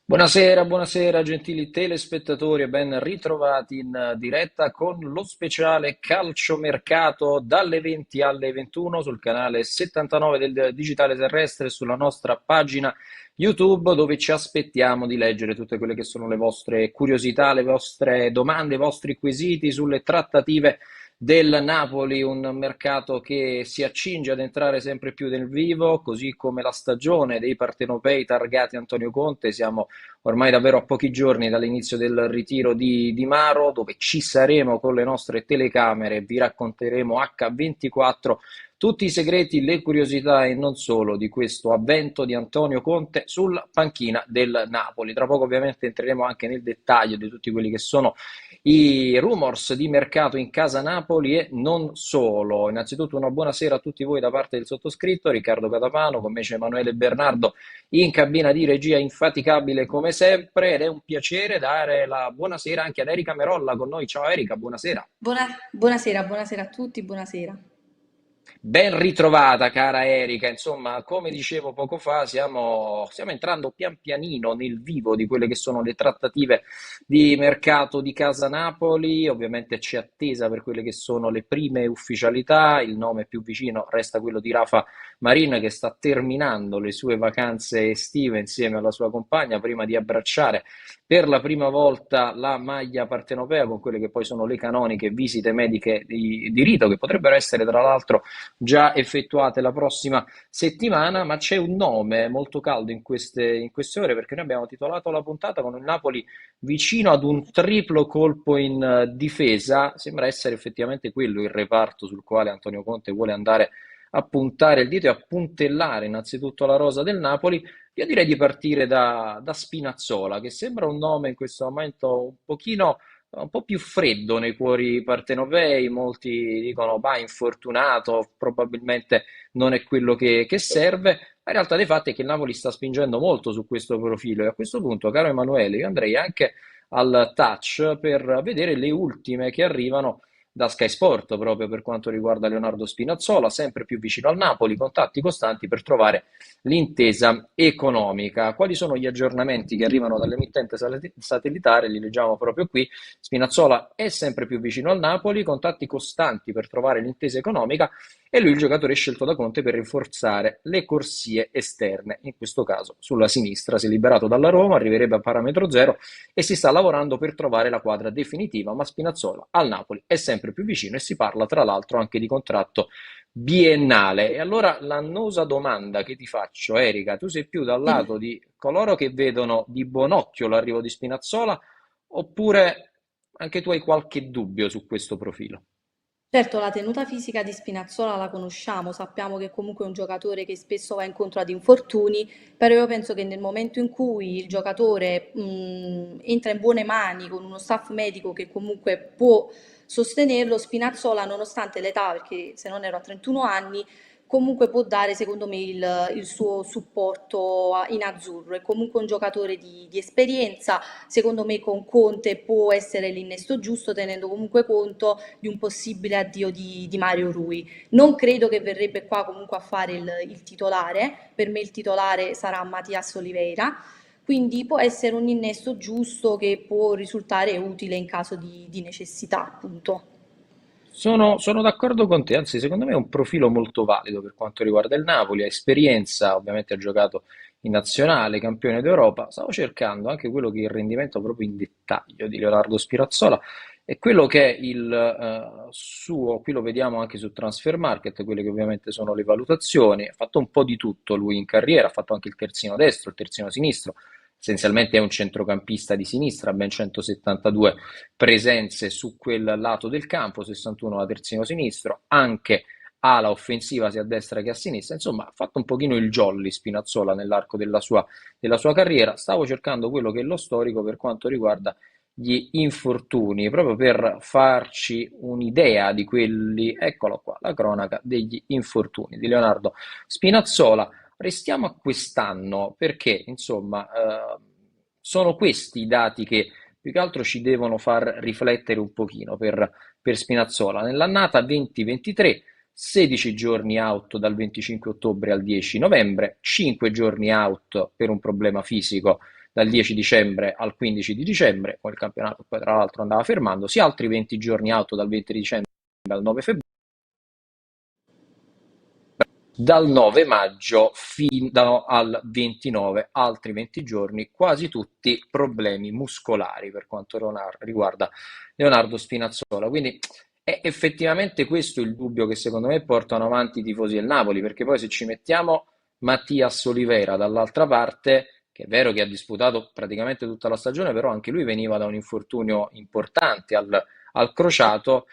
Buonasera, buonasera gentili telespettatori e ben ritrovati in diretta con lo speciale calciomercato dalle 20 alle 21 sul canale 79 del Digitale Terrestre e sulla nostra pagina YouTube, dove ci aspettiamo di leggere tutte quelle che sono le vostre curiosità, le vostre domande, i vostri quesiti sulle trattative del Napoli, un mercato che si accinge ad entrare sempre più nel vivo, così come la stagione dei partenopei targati Antonio Conte. Siamo ormai davvero a pochi giorni dall'inizio del ritiro di Maro, dove ci saremo con le nostre telecamere, vi racconteremo H24 tutti i segreti, le curiosità e non solo di questo avvento di Antonio Conte sulla panchina del Napoli. Tra poco ovviamente entreremo anche nel dettaglio di tutti quelli che sono i rumors di mercato in casa Napoli e non solo. Innanzitutto una buonasera a tutti voi da parte del sottoscritto Riccardo Catapano, con me c'è Emanuele Bernardo in cabina di regia, infaticabile come sempre, ed è un piacere dare la buonasera anche ad Erika Merolla con noi. Ciao Erika, buonasera. Buonasera, buonasera a tutti, buonasera. Ben ritrovata, cara Erika. Insomma, come dicevo poco fa, stiamo entrando pian pianino nel vivo di quelle che sono le trattative di mercato di Casa Napoli. Ovviamente c'è attesa per quelle che sono le prime ufficialità. Il nome più vicino resta quello di Rafa Marin, che sta terminando le sue vacanze estive insieme alla sua compagna prima di abbracciare per la prima volta la maglia partenopea con quelle che poi sono le canoniche visite mediche di rito, che potrebbero essere tra l'altro già effettuate la prossima settimana. Ma c'è un nome molto caldo in queste ore, perché noi abbiamo titolato la puntata con il Napoli vicino ad un triplo colpo in difesa. Sembra essere effettivamente quello il reparto sul quale Antonio Conte vuole andare a puntare il dito e a puntellare innanzitutto la rosa del Napoli. Io direi di partire da Spinazzola, che sembra un nome in questo momento un po' più freddo nei cuori partenopei. Molti dicono, va, infortunato, probabilmente non è quello che serve. La realtà dei fatti è che il Napoli sta spingendo molto su questo profilo, e a questo punto, caro Emanuele, io andrei anche al touch per vedere le ultime che arrivano da Sky Sport proprio per quanto riguarda Leonardo Spinazzola, sempre più vicino al Napoli, contatti costanti per trovare l'intesa economica. Quali sono gli aggiornamenti che arrivano dall'emittente satellitare? Li leggiamo proprio qui. Spinazzola è sempre più vicino al Napoli, contatti costanti per trovare l'intesa economica, e lui il giocatore scelto da Conte per rinforzare le corsie esterne. In questo caso sulla sinistra, si è liberato dalla Roma, arriverebbe a parametro zero e si sta lavorando per trovare la quadra definitiva, ma Spinazzola al Napoli è sempre più vicino, e si parla tra l'altro anche di contratto biennale. E allora l'annosa domanda che ti faccio, Erika: tu sei più dal Sì. lato di coloro che vedono di buon occhio l'arrivo di Spinazzola, oppure anche tu hai qualche dubbio su questo profilo? Certo, la tenuta fisica di Spinazzola la conosciamo, sappiamo che comunque è un giocatore che spesso va incontro ad infortuni, però io penso che nel momento in cui il giocatore entra in buone mani con uno staff medico che comunque può sostenerlo, Spinazzola, nonostante l'età, perché se non ero a 31 anni, comunque può dare secondo me il suo supporto in azzurro. È comunque un giocatore di esperienza, secondo me con Conte può essere l'innesto giusto, tenendo comunque conto di un possibile addio di Mario Rui. Non credo che verrebbe qua comunque a fare il titolare, per me il titolare sarà Mattias Oliveira, quindi può essere un innesto giusto che può risultare utile in caso di necessità, appunto. Sono d'accordo con te, anzi secondo me è un profilo molto valido per quanto riguarda il Napoli. Ha esperienza, ovviamente ha giocato in nazionale, campione d'Europa. Stavo cercando anche quello che è il rendimento proprio in dettaglio di Leonardo Spirazzola, e quello che è il suo. Qui lo vediamo anche su Transfer Market, quelle che ovviamente sono le valutazioni. Ha fatto un po' di tutto lui in carriera, ha fatto anche il terzino destro, il terzino sinistro. Essenzialmente è un centrocampista di sinistra, ben 172 presenze su quel lato del campo, 61 da terzino sinistro, anche ala offensiva sia a destra che a sinistra. Insomma, ha fatto un pochino il jolly Spinazzola nell'arco della sua carriera. Stavo cercando quello che è lo storico per quanto riguarda gli infortuni, proprio per farci un'idea di quelli. Eccola qua, la cronaca degli infortuni di Leonardo Spinazzola. Restiamo a quest'anno perché, insomma, sono questi i dati che più che altro ci devono far riflettere un pochino per Spinazzola. Nell'annata 2023, 16 giorni out dal 25 ottobre al 10 novembre, 5 giorni out per un problema fisico dal 10 dicembre al 15 di dicembre, poi il campionato poi tra l'altro andava fermandosi, altri 20 giorni out dal 20 dicembre al 9 febbraio, dal 9 maggio fino al 29, altri 20 giorni, quasi tutti problemi muscolari per quanto riguarda Leonardo Spinazzola. Quindi è effettivamente questo il dubbio che secondo me portano avanti i tifosi del Napoli, perché poi se ci mettiamo Mattias Olivera dall'altra parte, che è vero che ha disputato praticamente tutta la stagione, però anche lui veniva da un infortunio importante al crociato,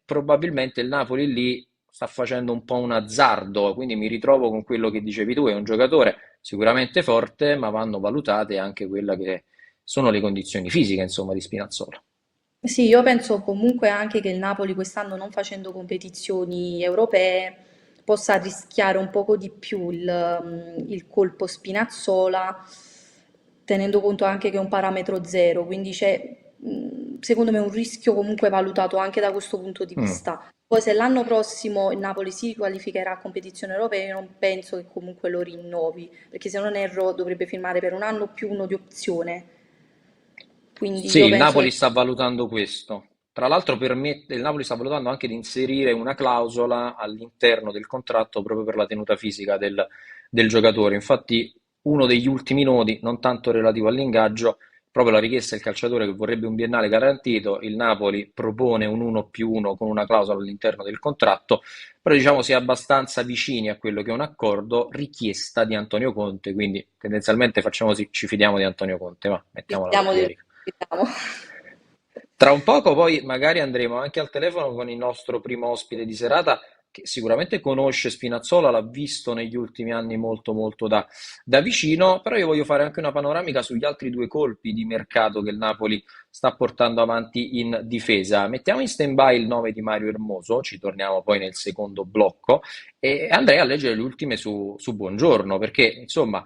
probabilmente il Napoli lì sta facendo un po' un azzardo, quindi mi ritrovo con quello che dicevi tu, è un giocatore sicuramente forte, ma vanno valutate anche quelle che sono le condizioni fisiche, insomma, di Spinazzola. Sì, io penso comunque anche che il Napoli quest'anno non facendo competizioni europee possa rischiare un poco di più il colpo Spinazzola, tenendo conto anche che è un parametro zero, quindi c'è secondo me un rischio comunque valutato anche da questo punto di Mm. vista. Poi se l'anno prossimo il Napoli si qualificherà a competizioni europee, io non penso che comunque lo rinnovi, perché se non erro dovrebbe firmare per un anno più uno di opzione. Quindi Sì, io il penso Napoli che sta valutando questo. Tra l'altro il Napoli sta valutando anche di inserire una clausola all'interno del contratto proprio per la tenuta fisica del giocatore. Infatti, uno degli ultimi nodi, non tanto relativo all'ingaggio, proprio la richiesta del calciatore che vorrebbe un biennale garantito, il Napoli propone un 1 più 1 con una clausola all'interno del contratto, però diciamo si è abbastanza vicini a quello che è un accordo richiesta di Antonio Conte, quindi tendenzialmente facciamo così, ci fidiamo di Antonio Conte, ma mettiamola vediamo così, del Erika. vediamo. Tra un poco poi magari andremo anche al telefono con il nostro primo ospite di serata, che sicuramente conosce Spinazzola, l'ha visto negli ultimi anni molto molto da vicino, però io voglio fare anche una panoramica sugli altri due colpi di mercato che il Napoli sta portando avanti in difesa. Mettiamo in stand-by il nome di Mario Hermoso, ci torniamo poi nel secondo blocco, e andrei a leggere le ultime su Buongiorno, perché insomma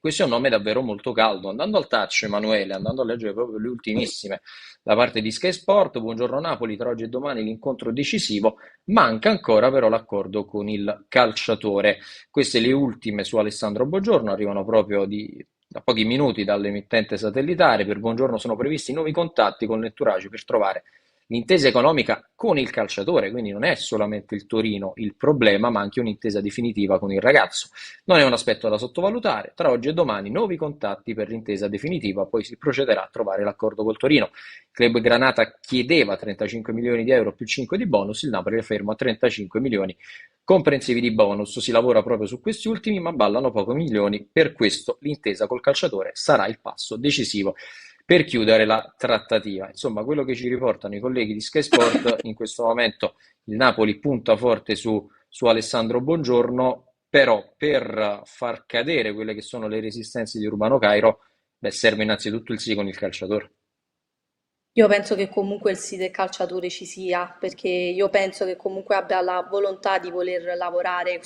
questo è un nome davvero molto caldo. Andando al touch, Emanuele, andando a leggere proprio le ultimissime da parte di Sky Sport, Buongiorno Napoli, tra oggi e domani l'incontro decisivo, manca ancora però l'accordo con il calciatore. Queste le ultime su Alessandro Buongiorno, arrivano proprio da pochi minuti dall'emittente satellitare. Per Buongiorno sono previsti nuovi contatti con l'entourage per trovare l'intesa economica con il calciatore, quindi non è solamente il Torino il problema, ma anche un'intesa definitiva con il ragazzo. Non è un aspetto da sottovalutare. Tra oggi e domani nuovi contatti per l'intesa definitiva, poi si procederà a trovare l'accordo col Torino. Il club Granata chiedeva 35 milioni di euro più 5 di bonus, il Napoli è fermo a 35 milioni comprensivi di bonus. Si lavora proprio su questi ultimi, ma ballano pochi milioni. Per questo l'intesa col calciatore sarà il passo decisivo per chiudere la trattativa. Insomma, quello che ci riportano i colleghi di Sky Sport in questo momento, il Napoli punta forte su Alessandro Buongiorno, però per far cadere quelle che sono le resistenze di Urbano Cairo, beh, serve innanzitutto il sì con il calciatore. Io penso che comunque il sì del calciatore ci sia, perché io penso che comunque abbia la volontà di voler lavorare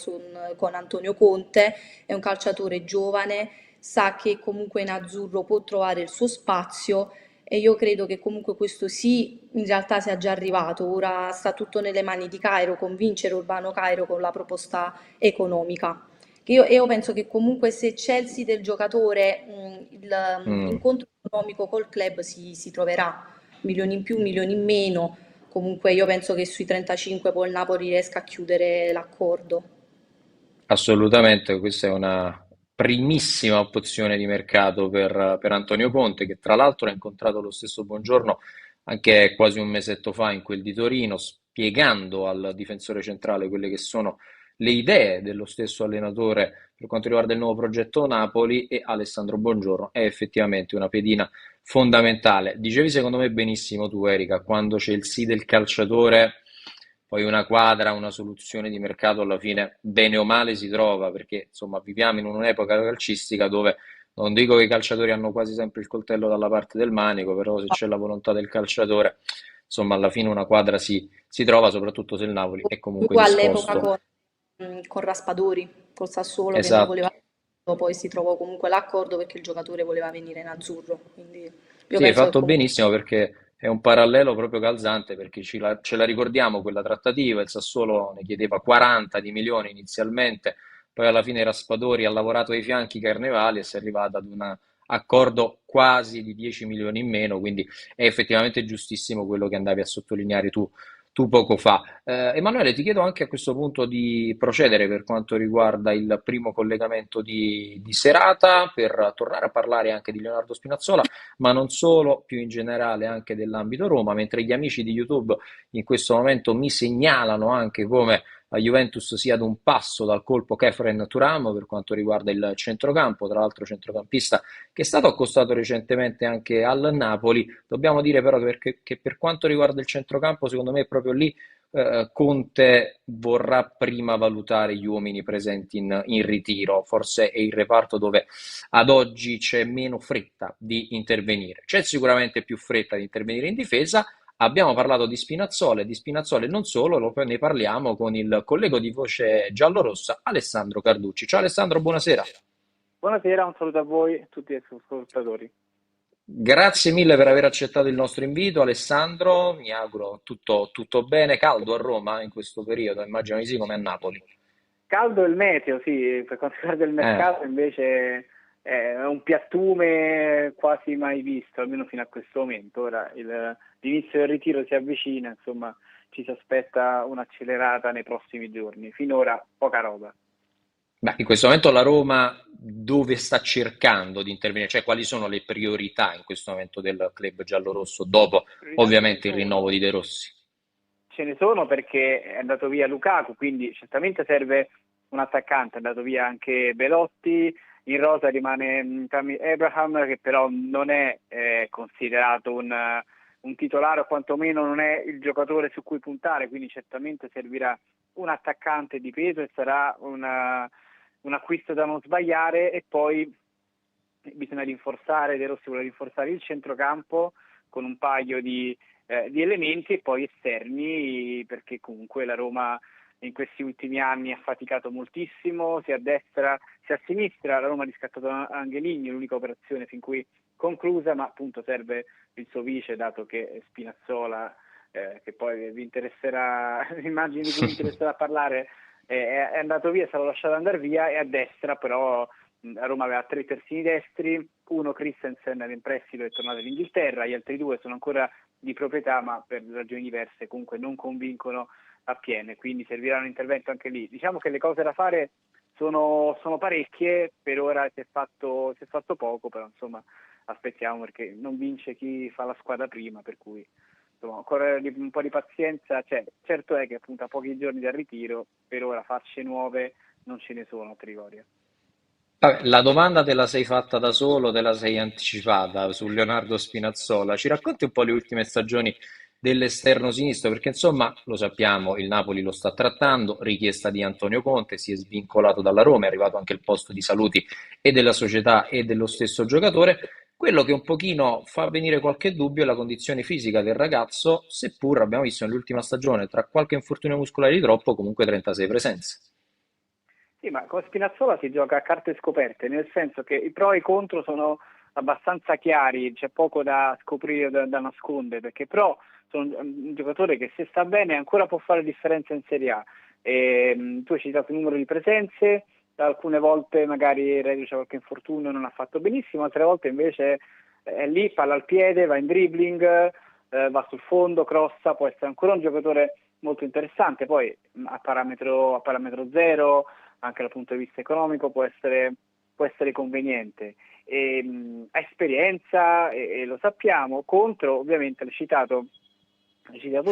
con Antonio Conte, è un calciatore giovane, sa che comunque in azzurro può trovare il suo spazio e io credo che comunque questo sì in realtà sia già arrivato, ora sta tutto nelle mani di Cairo, convincere Urbano Cairo con la proposta economica. Io penso che comunque se c'è il sì del giocatore, Mm. l'incontro economico col club si troverà milioni in più, milioni in meno. Comunque io penso che sui 35 poi il Napoli riesca a chiudere l'accordo. Assolutamente, questa è una primissima opzione di mercato per Antonio Conte, che tra l'altro ha incontrato lo stesso Buongiorno anche quasi un mesetto fa in quel di Torino, spiegando al difensore centrale quelle che sono le idee dello stesso allenatore per quanto riguarda il nuovo progetto Napoli, e Alessandro Buongiorno è effettivamente una pedina fondamentale. Dicevi secondo me benissimo tu, Erika, quando c'è il sì del calciatore, poi una quadra, una soluzione di mercato alla fine, bene o male, si trova, perché insomma viviamo in un'epoca calcistica dove non dico che i calciatori hanno quasi sempre il coltello dalla parte del manico, però se c'è la volontà del calciatore, insomma alla fine una quadra si trova, soprattutto se il Napoli è comunque Più all'epoca disposto. con Raspadori, col Sassuolo che non voleva Esatto. poi si trovò comunque l'accordo perché il giocatore voleva venire in azzurro. Quindi io Sì, hai penso che fatto comunque benissimo perché è un parallelo proprio calzante perché ce la ricordiamo quella trattativa, il Sassuolo ne chiedeva 40 di milioni inizialmente, poi alla fine Raspadori ha lavorato ai fianchi Carnevali e si è arrivata ad un accordo quasi di 10 milioni in meno, quindi è effettivamente giustissimo quello che andavi a sottolineare tu poco fa. Emanuele, ti chiedo anche a questo punto di procedere per quanto riguarda il primo collegamento di serata, per tornare a parlare anche di Leonardo Spinazzola, ma non solo, più in generale anche dell'ambito Roma, mentre gli amici di YouTube in questo momento mi segnalano anche come la Juventus sia ad un passo dal colpo Kefren Turamo per quanto riguarda il centrocampo, tra l'altro centrocampista che è stato accostato recentemente anche al Napoli. Dobbiamo dire però che per quanto riguarda il centrocampo, secondo me è proprio lì Conte vorrà prima valutare gli uomini presenti in ritiro, forse è il reparto dove ad oggi c'è meno fretta di intervenire. C'è sicuramente più fretta di intervenire in difesa. Abbiamo parlato di Spinazzola e non solo, ne parliamo con il collega di voce giallorossa Alessandro Carducci. Ciao Alessandro, buonasera. Buonasera, un saluto a voi e a tutti gli ascoltatori. Grazie mille per aver accettato il nostro invito, Alessandro. Mi auguro tutto bene, caldo a Roma in questo periodo, immagino di sì, come a Napoli. Caldo il meteo, sì, per quanto riguarda il Eh. mercato invece è un piattume quasi mai visto, almeno fino a questo momento. Ora l'inizio del ritiro si avvicina, insomma ci si aspetta un'accelerata nei prossimi giorni. Finora poca roba. Beh, in questo momento la Roma dove sta cercando di intervenire? Cioè quali sono le priorità in questo momento del club giallorosso dopo Priorità ovviamente il rinnovo di De Rossi? ce ne sono perché è andato via Lukaku, quindi certamente serve un attaccante, è andato via anche Belotti, in rosa rimane Tammy Abraham che però non è considerato un titolare o quantomeno non è il giocatore su cui puntare, quindi certamente servirà un attaccante di peso e sarà un acquisto da non sbagliare e poi bisogna rinforzare, De Rossi vuole rinforzare il centrocampo con un paio di elementi e poi esterni perché comunque la Roma in questi ultimi anni ha faticato moltissimo sia a destra sia a sinistra. La Roma ha riscattato Angelini, l'unica operazione fin qui conclusa, ma appunto serve il suo vice dato che Spinazzola che poi vi interesserà immagini di cui vi interesserà parlare è andato via, è stato lasciato andare via e a destra però a Roma aveva 3 terzini destri, uno Christensen era in prestito e è tornato in Inghilterra, gli altri 2 sono ancora di proprietà ma per ragioni diverse comunque non convincono appieno, quindi servirà un intervento anche lì. Diciamo che le cose da fare sono parecchie, per ora si è fatto poco, però insomma aspettiamo perché non vince chi fa la squadra prima, per cui insomma, ancora un po' di pazienza c'è. Certo è che appunto a pochi giorni dal ritiro, per ora facce nuove non ce ne sono a Trigoria. Vabbè, la domanda te la sei fatta da solo, te la sei anticipata su Leonardo Spinazzola. Ci racconti un po' le ultime stagioni dell'esterno sinistro? Perché insomma, lo sappiamo, il Napoli lo sta trattando, richiesta di Antonio Conte, si è svincolato dalla Roma, è arrivato anche il posto di saluti e della società e dello stesso giocatore. Quello che un pochino fa venire qualche dubbio è la condizione fisica del ragazzo, seppur abbiamo visto nell'ultima stagione, tra qualche infortunio muscolare di troppo, comunque 36 presenze. Sì, ma con Spinazzola si gioca a carte scoperte, nel senso che i pro e i contro sono abbastanza chiari, c'è poco da scoprire, da nascondere, perché però sono un giocatore che se sta bene ancora può fare differenza in Serie A. Tu hai citato il numero di presenze, alcune volte magari reduce qualche infortunio, non ha fatto benissimo, altre volte invece è lì, palla al piede, va in dribbling, va sul fondo, crossa, può essere ancora un giocatore molto interessante, poi a parametro zero anche dal punto di vista economico può essere conveniente. Ha esperienza e lo sappiamo, contro ovviamente hai citato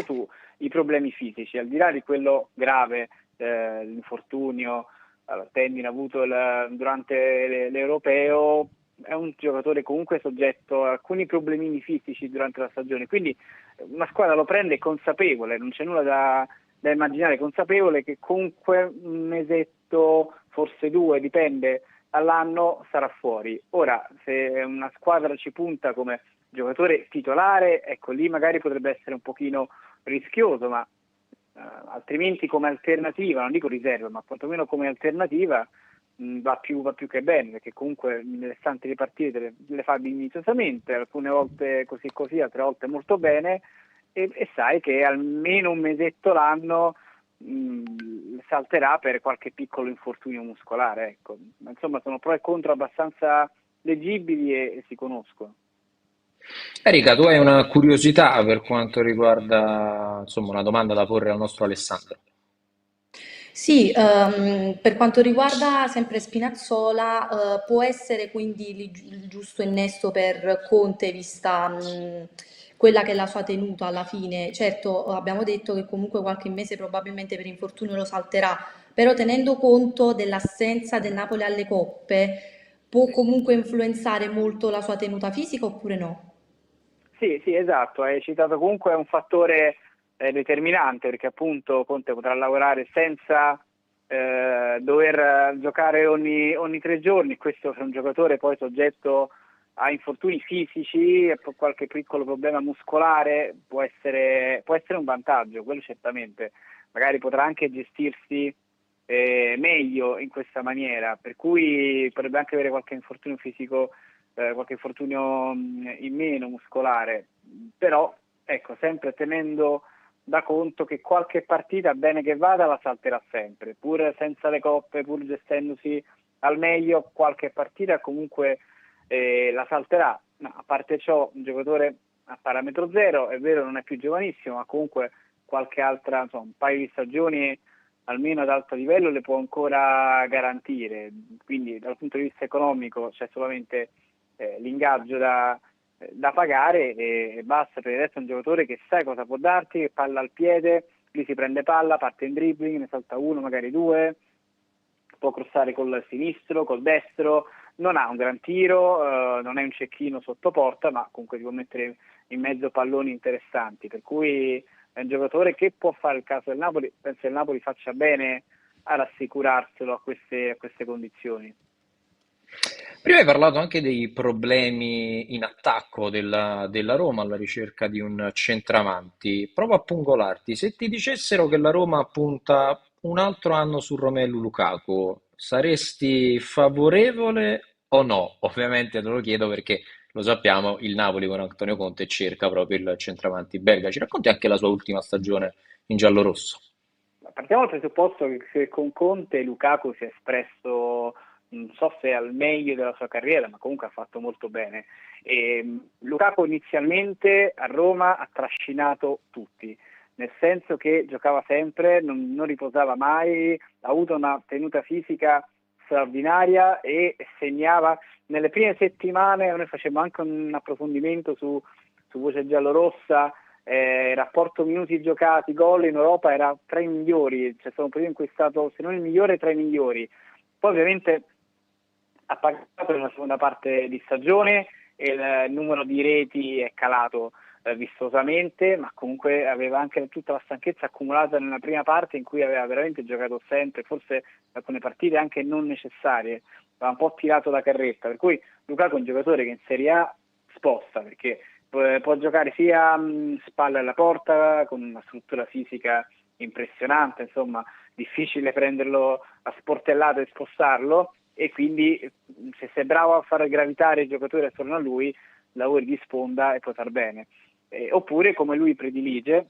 tu i problemi fisici, al di là di quello grave, l'infortunio, tendine avuto durante l'Europeo, è un giocatore comunque soggetto a alcuni problemini fisici durante la stagione, quindi una squadra lo prende consapevole, non c'è nulla da immaginare, consapevole che comunque un mesetto, forse 2, dipende, all'anno sarà fuori. Ora, se una squadra ci punta come giocatore titolare, ecco lì magari potrebbe essere un pochino rischioso, ma altrimenti come alternativa, non dico riserva, ma quantomeno come alternativa, va più che bene, perché comunque le restanti le partite le fa dignitosamente, alcune volte così così, altre volte molto bene, e sai che almeno un mesetto l'anno salterà per qualche piccolo infortunio muscolare, ecco. Insomma, sono pro e contro abbastanza leggibili e si conoscono. Erika, tu hai una curiosità per quanto riguarda, insomma, una domanda da porre al nostro Alessandro. Sì, per quanto riguarda sempre Spinazzola, può essere quindi il giusto innesto per Conte, vista quella che è la sua tenuta alla fine. Certo, abbiamo detto che comunque qualche mese probabilmente per infortunio lo salterà, però tenendo conto dell'assenza del Napoli alle coppe, può comunque influenzare molto la sua tenuta fisica oppure no? Sì, sì, esatto, hai citato comunque un fattore determinante perché appunto Conte potrà lavorare senza dover giocare ogni 3 giorni, questo per un giocatore poi soggetto a infortuni fisici e qualche piccolo problema muscolare può essere un vantaggio, quello certamente, magari potrà anche gestirsi meglio in questa maniera, per cui potrebbe anche avere qualche infortunio fisico, qualche infortunio in meno muscolare, però ecco, sempre tenendo da conto che qualche partita, bene che vada, la salterà sempre, pur senza le coppe, pur gestendosi al meglio, qualche partita comunque la salterà. No, a parte ciò, un giocatore a parametro zero, è vero, non è più giovanissimo, ma comunque qualche altra, insomma, un paio di stagioni almeno ad alto livello le può ancora garantire, quindi dal punto di vista economico c'è solamente l'ingaggio da pagare e basta, per il resto è un giocatore che sai cosa può darti, che palla al piede, lui si prende palla, parte in dribbling, ne salta uno, magari due, può crossare col sinistro, col destro, non ha un gran tiro, non è un cecchino sotto porta, ma comunque ti può mettere in mezzo palloni interessanti, per cui è un giocatore che può fare il caso del Napoli, penso che il Napoli faccia bene a rassicurarselo a queste condizioni. Prima hai parlato anche dei problemi in attacco della Roma alla ricerca di un centravanti. Provo a pungolarti. Se ti dicessero che la Roma punta un altro anno su Romelu Lukaku, saresti favorevole o no? Ovviamente te lo chiedo perché lo sappiamo, il Napoli con Antonio Conte cerca proprio il centravanti belga. Ci racconti anche la sua ultima stagione in giallorosso? Partiamo dal presupposto che con Conte Lukaku si è espresso, non so se al meglio della sua carriera, ma comunque ha fatto molto bene. Lukaku inizialmente a Roma ha trascinato tutti, nel senso che giocava sempre, non riposava mai, ha avuto una tenuta fisica straordinaria e segnava nelle prime settimane. Noi facevamo anche un approfondimento su Voce Giallorossa. Rapporto minuti giocati, gol in Europa era tra i migliori, c'è stato un periodo in cui è stato, se non il migliore, tra i migliori. Poi ovviamente ha pagato nella seconda parte di stagione e il numero di reti è calato vistosamente, ma comunque aveva anche tutta la stanchezza accumulata nella prima parte in cui aveva veramente giocato sempre, forse alcune partite anche non necessarie, aveva un po' tirato la carretta, per cui Lukaku è un giocatore che in Serie A sposta, perché può giocare sia spalle alla porta, con una struttura fisica impressionante, insomma, difficile prenderlo a sportellate e spostarlo, e quindi se sei bravo a far gravitare i giocatori attorno a lui, lavori di sponda e puoi far bene. Oppure, come lui predilige,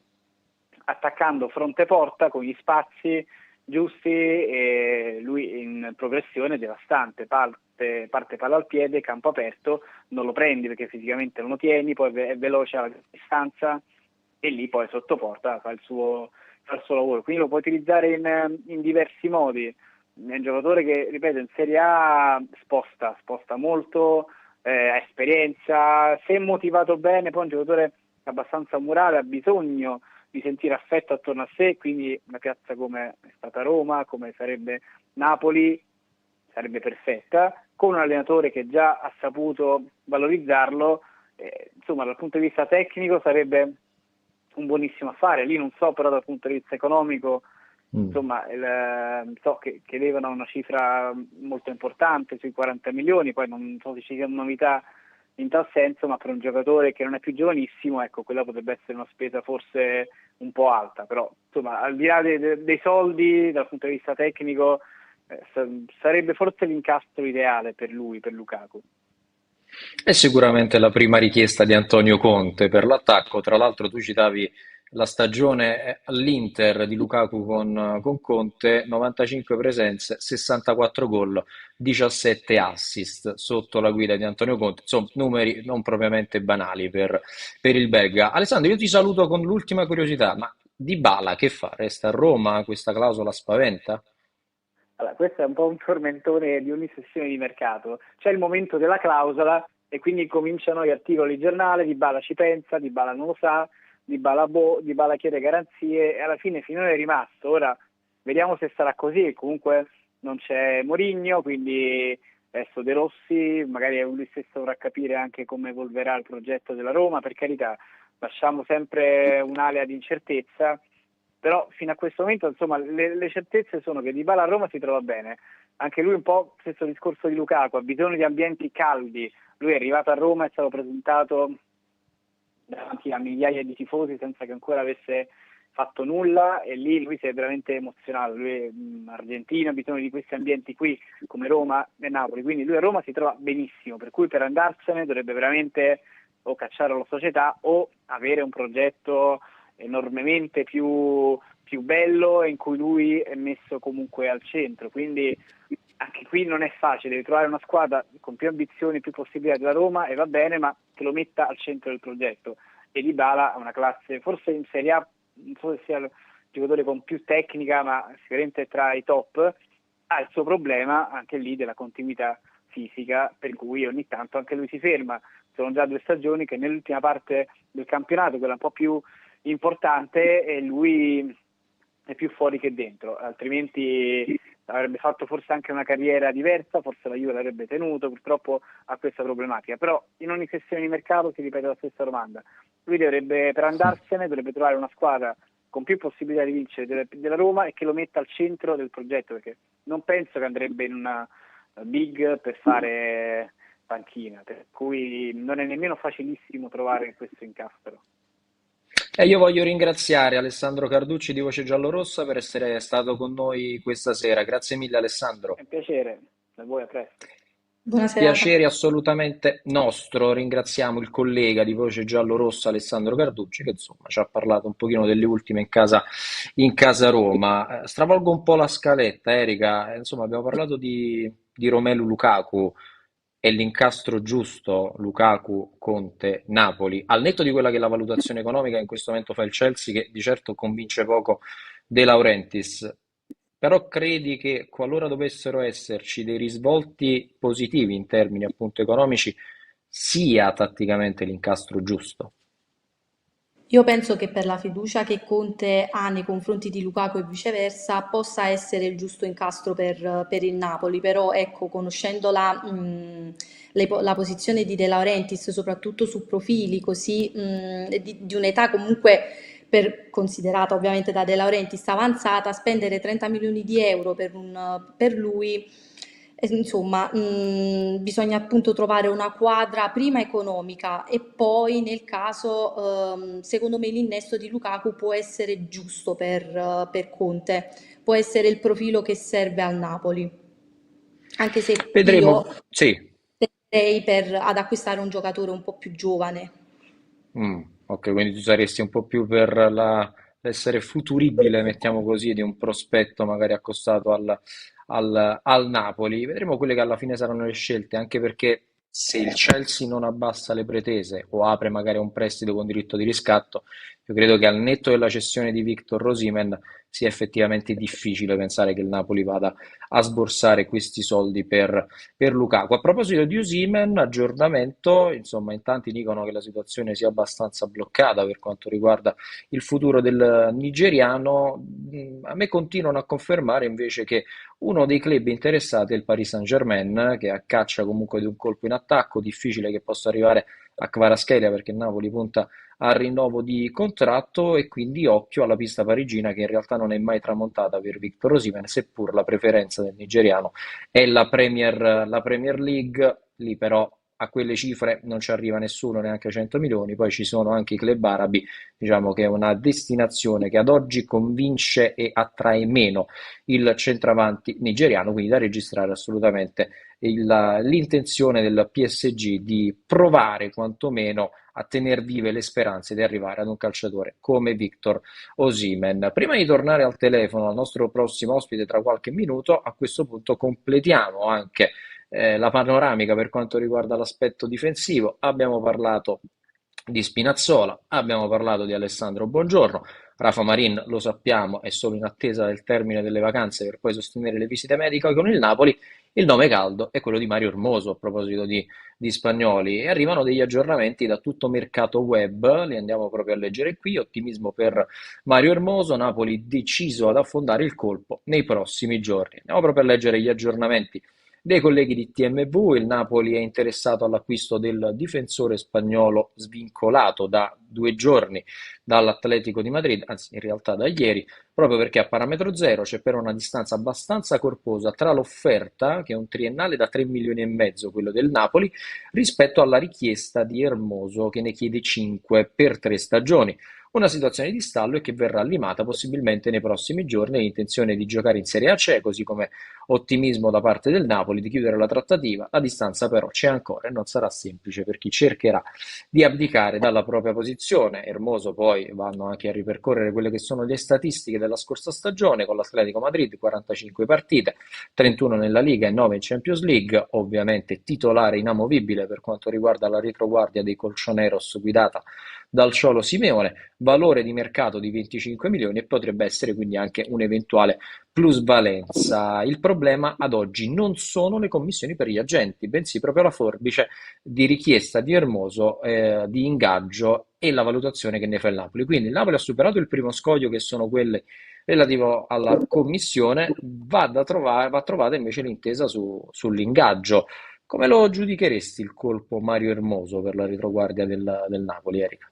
attaccando fronte porta con gli spazi giusti, e lui in progressione devastante, parte palla al piede, campo aperto, non lo prendi perché fisicamente non lo tieni, poi è veloce alla distanza e lì poi sotto porta fa il suo lavoro, quindi lo puoi utilizzare in diversi modi. È un giocatore che, ripeto, in Serie A sposta molto, ha esperienza, se motivato bene, poi è un giocatore abbastanza murale, ha bisogno di sentire affetto attorno a sé, quindi una piazza come è stata Roma, come sarebbe Napoli, sarebbe perfetta, con un allenatore che già ha saputo valorizzarlo, insomma dal punto di vista tecnico sarebbe un buonissimo affare, lì non so però dal punto di vista economico, Mm. insomma so che chiedevano una cifra molto importante, sui 40 milioni, poi non so se ci siano novità in tal senso, ma per un giocatore che non è più giovanissimo, ecco, quella potrebbe essere una spesa forse un po' alta, però insomma al di là dei soldi, dal punto di vista tecnico, sarebbe forse l'incastro ideale per lui, per Lukaku. È sicuramente la prima richiesta di Antonio Conte per l'attacco. Tra l'altro, tu citavi la stagione all'Inter di Lukaku con Conte: 95 presenze, 64 gol, 17 assist sotto la guida di Antonio Conte. Insomma, numeri non propriamente banali per il belga. Alessandro, io ti saluto con l'ultima curiosità, ma Dybala che fa? Resta a Roma? Questa clausola spaventa? Allora, questo è un po' un tormentone di ogni sessione di mercato. C'è il momento della clausola e quindi cominciano gli articoli di giornale, Dybala ci pensa, Dybala non lo sa, Dybala chiede garanzie e alla fine finora è rimasto. Ora vediamo se sarà così, comunque non c'è Mourinho, quindi adesso De Rossi, magari lui stesso dovrà capire anche come evolverà il progetto della Roma, per carità, lasciamo sempre un'area di incertezza, però fino a questo momento insomma le certezze sono che Dybala a Roma si trova bene, anche lui un po' stesso discorso di Lukaku, ha bisogno di ambienti caldi, lui è arrivato a Roma, è stato presentato davanti a migliaia di tifosi senza che ancora avesse fatto nulla e lì lui si è veramente emozionato, lui è argentino, ha bisogno di questi ambienti qui come Roma e Napoli, quindi lui a Roma si trova benissimo, per cui per andarsene dovrebbe veramente o cacciare la società o avere un progetto enormemente più bello in cui lui è messo comunque al centro, quindi anche qui non è facile, devi trovare una squadra con più ambizioni, più possibilità della Roma e va bene, ma che lo metta al centro del progetto. E Dybala ha una classe, forse in Serie A, non so se sia il giocatore con più tecnica, ma sicuramente tra i top, ha il suo problema anche lì della continuità fisica, per cui ogni tanto anche lui si ferma. Sono già 2 stagioni che nell'ultima parte del campionato, quella un po' più importante, e lui è più fuori che dentro, altrimenti avrebbe fatto forse anche una carriera diversa, forse la Juve l'avrebbe tenuto, purtroppo ha questa problematica, però in ogni sessione di mercato si ripete la stessa domanda, lui dovrebbe, per andarsene, dovrebbe trovare una squadra con più possibilità di vincere della Roma e che lo metta al centro del progetto, perché non penso che andrebbe in una big per fare panchina, per cui non è nemmeno facilissimo trovare questo incastro. E io voglio ringraziare Alessandro Carducci di Voce Giallorossa per essere stato con noi questa sera. Grazie mille, È Alessandro. un piacere, a voi, a presto. Buona serata. Piacere assolutamente nostro. Ringraziamo il collega di Voce Giallorossa Alessandro Carducci che insomma ci ha parlato un pochino delle ultime in casa Roma. Stravolgo un po' la scaletta, Erika. Insomma, abbiamo parlato di Romelu Lukaku e l'incastro giusto Lukaku, Conte, Napoli. Al netto di quella che è la valutazione economica in questo momento fa il Chelsea, che di certo convince poco De Laurentiis. Però credi che qualora dovessero esserci dei risvolti positivi in termini appunto economici, sia tatticamente l'incastro giusto? Io penso che per la fiducia che Conte ha nei confronti di Lukaku e viceversa possa essere il giusto incastro per il Napoli, però ecco, conoscendo la posizione di De Laurentiis, soprattutto su profili così di un'età comunque considerata ovviamente da De Laurentiis avanzata, spendere 30 milioni di euro per lui. Insomma, bisogna appunto trovare una quadra prima economica e poi nel caso, secondo me l'innesto di Lukaku può essere giusto per Conte, può essere il profilo che serve al Napoli, anche se io Vedremo, sì. tenderei ad acquistare un giocatore un po' più giovane. Ok, quindi tu saresti un po' più per l'essere futuribile, mettiamo così, di un prospetto magari accostato al Napoli. Vedremo quelle che alla fine saranno le scelte, anche perché se il Chelsea non abbassa le pretese o apre magari un prestito con diritto di riscatto, io credo che al netto della cessione di Victor Osimhen sia effettivamente difficile pensare che il Napoli vada a sborsare questi soldi per Lukaku. A proposito di Osimhen, aggiornamento, insomma, in tanti dicono che la situazione sia abbastanza bloccata per quanto riguarda il futuro del nigeriano. A me continuano a confermare invece che uno dei club interessati è il Paris Saint-Germain, che a caccia comunque di un colpo in attacco, difficile che possa arrivare a Kvaratskhelia perché il Napoli punta al rinnovo di contratto e quindi occhio alla pista parigina che in realtà non è mai tramontata per Victor Osimhen, seppur la preferenza del nigeriano è la Premier League. Lì però a quelle cifre non ci arriva nessuno, neanche 100 milioni, poi ci sono anche i club arabi, diciamo che è una destinazione che ad oggi convince e attrae meno il centravanti nigeriano, quindi da registrare assolutamente l'intenzione del PSG di provare quantomeno a tenere vive le speranze di arrivare ad un calciatore come Victor Osimhen. Prima di tornare al telefono al nostro prossimo ospite tra qualche minuto, a questo punto completiamo anche la panoramica per quanto riguarda l'aspetto difensivo. Abbiamo parlato di Spinazzola, abbiamo parlato di Alessandro Buongiorno. Rafa Marin, lo sappiamo, è solo in attesa del termine delle vacanze per poi sostenere le visite mediche con il Napoli. Il nome caldo è quello di Mario Hermoso, a proposito di spagnoli, e arrivano degli aggiornamenti da tutto mercato web, li andiamo proprio a leggere qui. Ottimismo per Mario Hermoso, Napoli deciso ad affondare il colpo nei prossimi giorni. Andiamo proprio a leggere gli aggiornamenti dei colleghi di TMV. Il Napoli è interessato all'acquisto del difensore spagnolo svincolato da 2 giorni dall'Atletico di Madrid, anzi in realtà da ieri, proprio perché a parametro zero c'è però una distanza abbastanza corposa tra l'offerta, che è un triennale da 3 milioni e mezzo, quello del Napoli, rispetto alla richiesta di Hermoso, che ne chiede 5 per 3 stagioni. Una situazione di stallo e che verrà limata possibilmente nei prossimi giorni. L'intenzione di giocare in Serie A c'è, così come ottimismo da parte del Napoli di chiudere la trattativa. La distanza però c'è ancora e non sarà semplice per chi cercherà di abdicare dalla propria posizione. Hermoso poi vanno anche a ripercorrere quelle che sono le statistiche della scorsa stagione con l'Atletico Madrid: 45 partite, 31 nella Liga e 9 in Champions League, ovviamente titolare inamovibile per quanto riguarda la retroguardia dei Colchoneros guidata dal Cholo Simeone, valore di mercato di 25 milioni e potrebbe essere quindi anche un'eventuale plusvalenza. Il problema ad oggi non sono le commissioni per gli agenti, bensì proprio la forbice di richiesta di Hermoso, di ingaggio e la valutazione che ne fa il Napoli. Quindi il Napoli ha superato il primo scoglio, che sono quelle relativo alla commissione. Va trovata invece l'intesa sull'ingaggio. Come lo giudicheresti il colpo Mario Hermoso per la retroguardia del Napoli, Erika?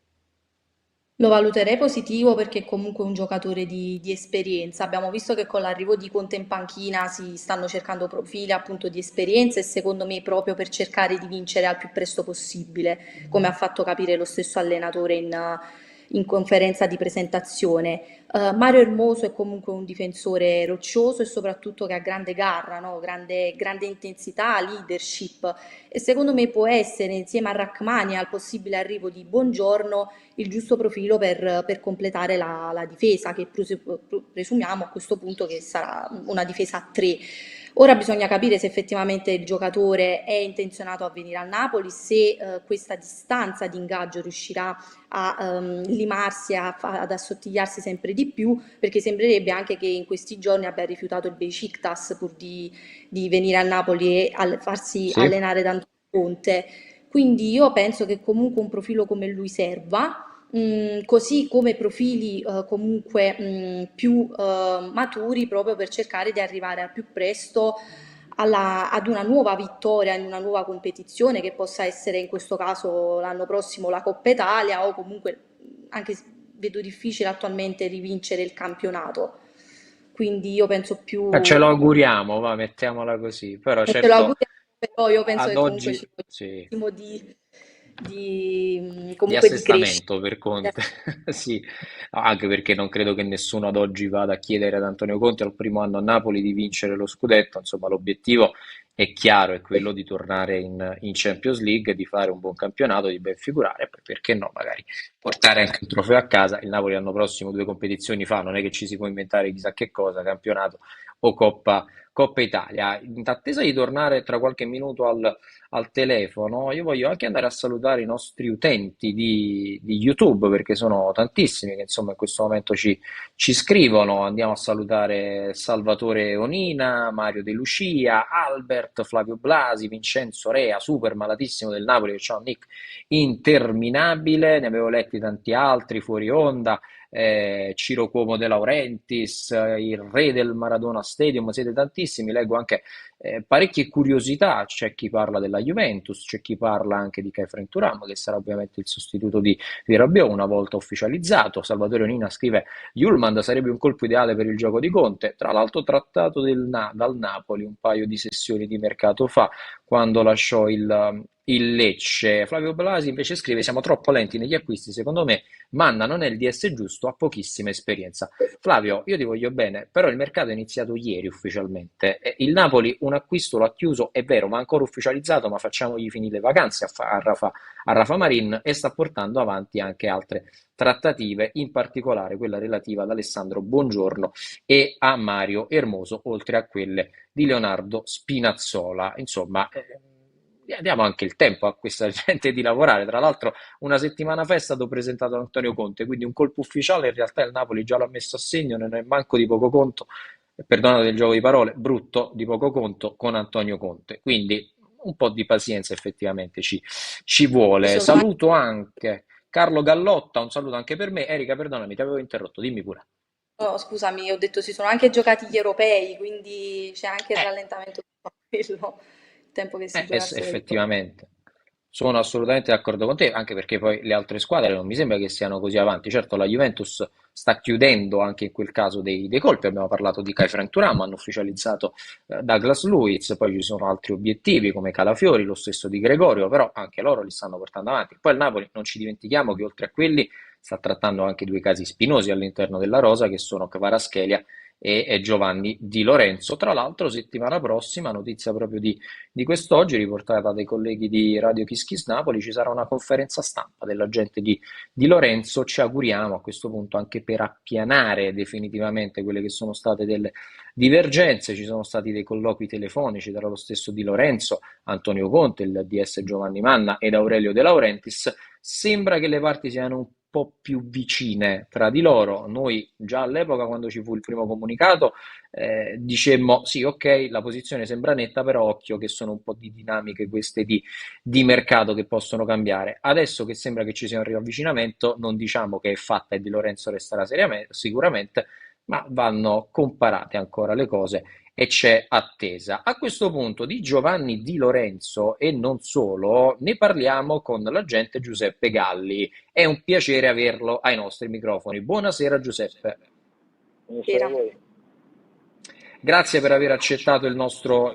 Lo valuterei positivo perché è comunque un giocatore di esperienza. Abbiamo visto che con l'arrivo di Conte in panchina si stanno cercando profili appunto di esperienza, e secondo me proprio per cercare di vincere al più presto possibile, come ha fatto capire lo stesso allenatore in conferenza di presentazione. Mario Hermoso è comunque un difensore roccioso e soprattutto che ha grande garra, no? Grande intensità, leadership, e secondo me può essere, insieme a Rachmani e al possibile arrivo di Buongiorno, il giusto profilo per completare la difesa, che presumiamo a questo punto che sarà una difesa a tre. Ora bisogna capire se effettivamente il giocatore è intenzionato a venire al Napoli, se questa distanza di ingaggio riuscirà a limarsi, ad assottigliarsi sempre di più, perché sembrerebbe anche che in questi giorni abbia rifiutato il Besiktas pur di venire a Napoli e farsi Sì? allenare da Antonio Conte. Quindi io penso che comunque un profilo come lui serva, così come profili comunque più maturi, proprio per cercare di arrivare al più presto ad una nuova vittoria in una nuova competizione, che possa essere in questo caso l'anno prossimo la Coppa Italia, o comunque, anche se vedo difficile attualmente rivincere il campionato. Quindi io penso Ce più, lo auguriamo, va, mettiamola così. Però e te lo certo, auguro, però io penso ad che comunque oggi ci voglia sì. un attimo Di comunque di crescita. assestamento per Conte, sì, anche perché non credo che nessuno ad oggi vada a chiedere ad Antonio Conte al primo anno a Napoli di vincere lo scudetto. Insomma, l'obiettivo è chiaro, è quello di tornare in Champions League, di fare un buon campionato, di ben figurare, e poi perché no, magari portare anche un trofeo a casa. Il Napoli l'anno prossimo 2 competizioni fa, non è che ci si può inventare chissà che cosa, campionato o Coppa Italia. In attesa di tornare tra qualche minuto al telefono, io voglio anche andare a salutare i nostri utenti di YouTube, perché sono tantissimi che insomma in questo momento ci scrivono. Andiamo a salutare Salvatore Onina, Mario De Lucia, Albert, Flavio Blasi, Vincenzo Rea, super malatissimo del Napoli, che c'ha un nick interminabile. Ne avevo letti tanti altri fuori onda. Ciro Cuomo De Laurentiis, il re del Maradona Stadium, siete tantissimi. Leggo anche parecchie curiosità. C'è chi parla della Juventus, c'è chi parla anche di Kefren Turam, che sarà ovviamente il sostituto di Rabiot una volta ufficializzato. Salvatore Onina scrive: Yulman sarebbe un colpo ideale per il gioco di Conte, tra l'altro trattato dal Napoli un paio di sessioni di mercato fa, quando lasciò il Lecce. Flavio Blasi invece scrive: Siamo troppo lenti negli acquisti, secondo me. Manna non è il DS giusto, ha pochissima esperienza. Flavio, io ti voglio bene, però il mercato è iniziato ieri ufficialmente. Il Napoli un acquisto lo ha chiuso, è vero, ma ancora ufficializzato, ma facciamogli finire le vacanze a Rafa Marin e sta portando avanti anche altre trattative, in particolare quella relativa ad Alessandro Buongiorno e a Mario Ermoso, oltre a quelle di Leonardo Spinazzola. Insomma, diamo anche il tempo a questa gente di lavorare. Tra l'altro, una settimana fa è stato presentato Antonio Conte, quindi un colpo ufficiale. In realtà il Napoli già l'ha messo a segno, non è manco di poco conto, perdonate il gioco di parole, brutto di poco conto con Antonio Conte. Quindi un po' di pazienza effettivamente ci vuole. Sono Saluto anche Carlo Gallotta, un saluto anche per me. Erika, perdonami, ti avevo interrotto, dimmi pure. No, scusami, ho detto si sono anche giocati gli europei, quindi c'è anche il Eh, rallentamento di quello, il tempo che si giocassero gli europei. effettivamente, sono assolutamente d'accordo con te, anche perché poi le altre squadre non mi sembra che siano così avanti. Certo, la Juventus sta chiudendo anche in quel caso dei colpi, abbiamo parlato di Kai Frank Thuram, hanno ufficializzato Douglas Luiz, poi ci sono altri obiettivi come Calafiori, lo stesso di Gregorio, però anche loro li stanno portando avanti. Poi il Napoli, non ci dimentichiamo che oltre a quelli sta trattando anche due casi spinosi all'interno della rosa, che sono Kvaratskhelia e Giovanni Di Lorenzo. Tra l'altro, settimana prossima, notizia proprio di quest'oggi, riportata dai colleghi di Radio Kiss Kiss Napoli, ci sarà una conferenza stampa dell'agente di Lorenzo. Ci auguriamo a questo punto anche per appianare definitivamente quelle che sono state delle divergenze. Ci sono stati dei colloqui telefonici tra lo stesso Di Lorenzo, Antonio Conte, il DS Giovanni Manna ed Aurelio De Laurentiis. Sembra che le parti siano un po' più vicine tra di loro. Noi già all'epoca, quando ci fu il primo comunicato, dicemmo sì, ok, la posizione sembra netta, però occhio che sono un po' di dinamiche queste di mercato che possono cambiare. Adesso che sembra che ci sia un riavvicinamento, non diciamo che è fatta e Di Lorenzo resterà sicuramente, ma vanno comparate ancora le cose e c'è attesa. A questo punto di Giovanni Di Lorenzo e non solo, ne parliamo con l'agente Giuseppe Galli. È un piacere averlo ai nostri microfoni. Buonasera Giuseppe. Buonasera a Era. voi. Grazie per aver accettato il nostro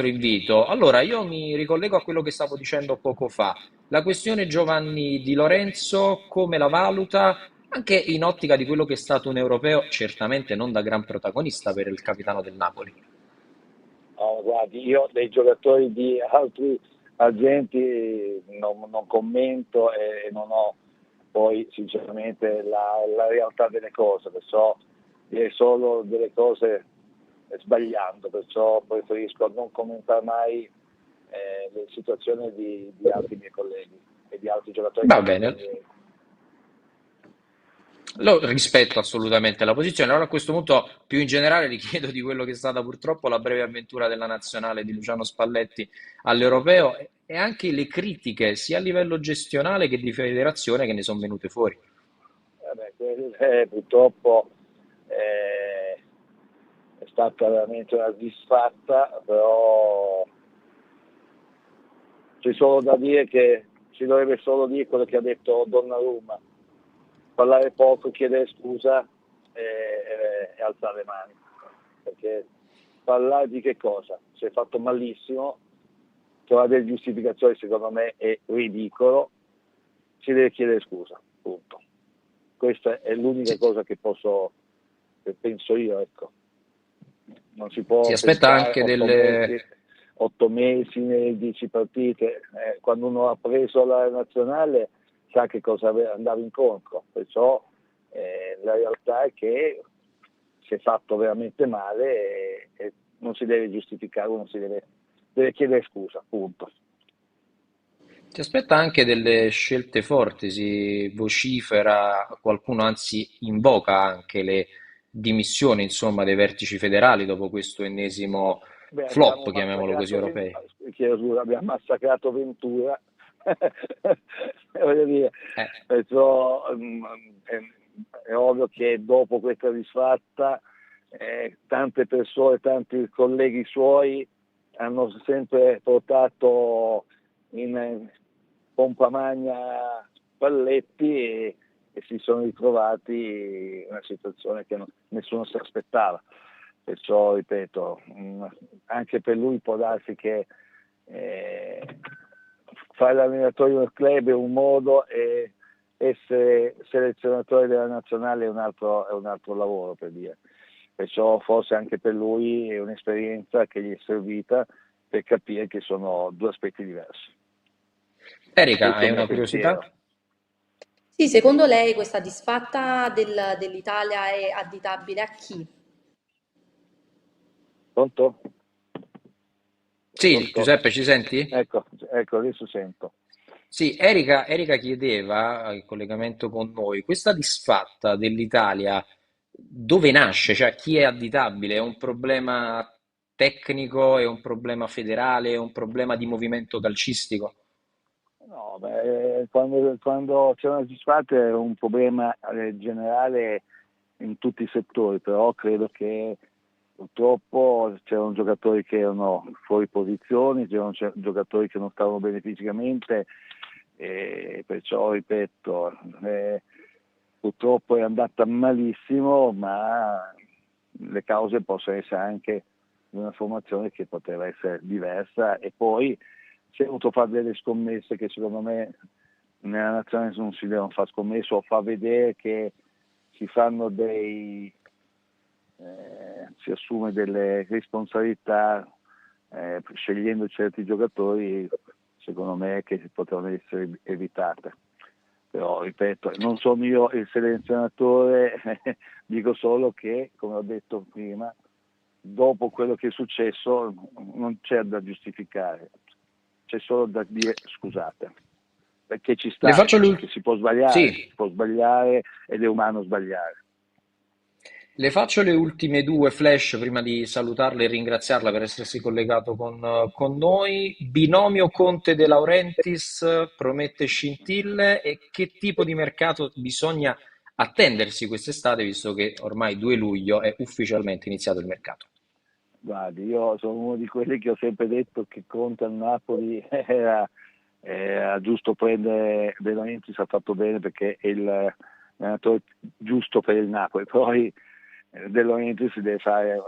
invito. Allora, io mi ricollego a quello che stavo dicendo poco fa. La questione Giovanni Di Lorenzo, come la valuta, anche in ottica di quello che è stato un europeo, certamente non da gran protagonista per il capitano del Napoli. Oh, guardi, io dei giocatori di altri agenti non commento e non ho poi sinceramente la realtà delle cose, perciò dire solo delle cose sbagliando, perciò preferisco non commentare mai le situazioni di altri miei colleghi e di altri giocatori che Va hanno bene, delle... rispetto assolutamente la posizione. Allora a questo punto, più in generale, ti chiedo di quello che è stata purtroppo la breve avventura della nazionale di Luciano Spalletti all'Europeo e anche le critiche sia a livello gestionale che di federazione che ne sono venute fuori. Purtroppo eh, è stata veramente una disfatta, però c'è solo da dire che si dovrebbe solo dire quello che ha detto Donnarumma, parlare poco, chiedere scusa e alzare le mani, perché parlare di che cosa? Si è fatto malissimo, trovare delle giustificazioni secondo me è ridicolo, si deve chiedere scusa, punto. Questa è l'unica Si, cosa che penso io, ecco. Non si si può aspetta pensare anche delle... 8 mesi nelle 10 partite. Quando uno ha preso la nazionale sa che cosa andava incontro, perciò la realtà è che si è fatto veramente male e non si deve giustificare, uno deve chiedere scusa, punto. Si aspetta anche delle scelte forti, si vocifera, qualcuno anzi invoca anche le dimissioni, insomma, dei vertici federali dopo questo ennesimo Beh, flop, chiamiamolo così, europei. chiedo scusa, abbiamo massacrato Ventura, voglio dire, Eh, perciò è ovvio che dopo questa disfatta tante persone, tanti colleghi suoi hanno sempre portato in pompa magna Spalletti e si sono ritrovati in una situazione che nessuno si aspettava. Perciò, ripeto, anche per lui può darsi che fare l'allenatore di un club è un modo e essere selezionatore della nazionale è un altro lavoro, per dire. Perciò forse anche per lui è un'esperienza che gli è servita per capire che sono due aspetti diversi. Erika, Questo è hai il mio una pensiero. curiosità? Sì, secondo lei questa disfatta dell'Italia è additabile a chi? Pronto? Sì, Pronto? Giuseppe, ci senti? Ecco, adesso sento. Sì, Erika chiedeva, in collegamento con noi, questa disfatta dell'Italia dove nasce? Cioè, chi è additabile? È un problema tecnico? È un problema federale? È un problema di movimento calcistico? No, beh, quando c'è una disfatta è un problema generale in tutti i settori, però credo che purtroppo c'erano giocatori che erano fuori posizione, c'erano giocatori che non stavano bene fisicamente, e perciò ripeto, purtroppo è andata malissimo, ma le cause possono essere anche di una formazione che poteva essere diversa, e poi si è voluto fare delle scommesse che secondo me nella nazionale non si devono fare scommesse, o fa vedere che si fanno si assume delle responsabilità scegliendo certi giocatori, secondo me, che potevano essere evitate. Però ripeto, non sono io il selezionatore, dico solo che, come ho detto prima, dopo quello che è successo non c'è da giustificare, c'è solo da dire scusate, perché ci Le sta, faccio che l'ultima. Sì. si può sbagliare ed è umano sbagliare. Le faccio le ultime due flash prima di salutarla e ringraziarla per essersi collegato con noi. Binomio Conte De Laurentiis promette scintille e che tipo di mercato bisogna attendersi quest'estate, visto che ormai 2 luglio è ufficialmente iniziato il mercato. Guardi, io sono uno di quelli che ho sempre detto che Conte al Napoli era giusto prendere De Laurentiis, ha fatto bene perché è l'allenatore giusto per il Napoli. Poi De Laurentiis si deve fare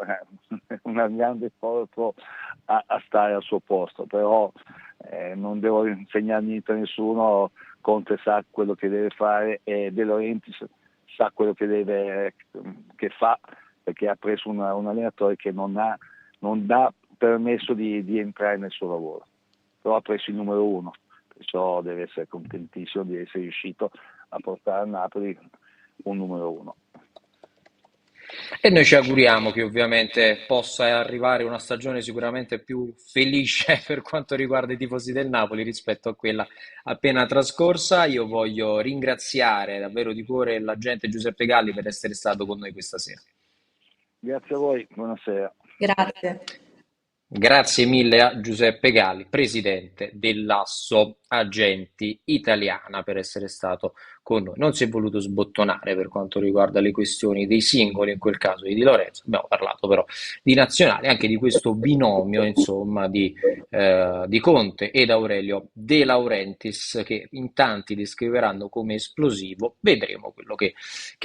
un grande sforzo a stare al suo posto, però non devo insegnare niente a nessuno. Conte sa quello che deve fare e De Laurentiis sa quello che fa, perché ha preso un allenatore che non dà permesso di entrare nel suo lavoro, però ha preso il numero uno, perciò deve essere contentissimo di essere riuscito a portare a Napoli un numero uno. E noi ci auguriamo che ovviamente possa arrivare una stagione sicuramente più felice per quanto riguarda i tifosi del Napoli rispetto a quella appena trascorsa. Io voglio ringraziare davvero di cuore l'agente Giuseppe Galli per essere stato con noi questa sera. Grazie a voi, buonasera. Grazie. Grazie mille a Giuseppe Galli, presidente dell'Asso Agenti Italiana, per essere stato con noi. Non si è voluto sbottonare per quanto riguarda le questioni dei singoli, in quel caso di Di Lorenzo. Abbiamo parlato però di nazionale, anche di questo binomio, insomma, di Conte ed Aurelio De Laurentiis, che in tanti descriveranno come esplosivo. Vedremo quello che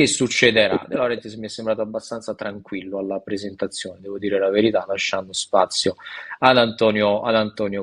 succederà. De Laurentiis mi è sembrato abbastanza tranquillo alla presentazione, devo dire la verità, lasciando spazio ad Antonio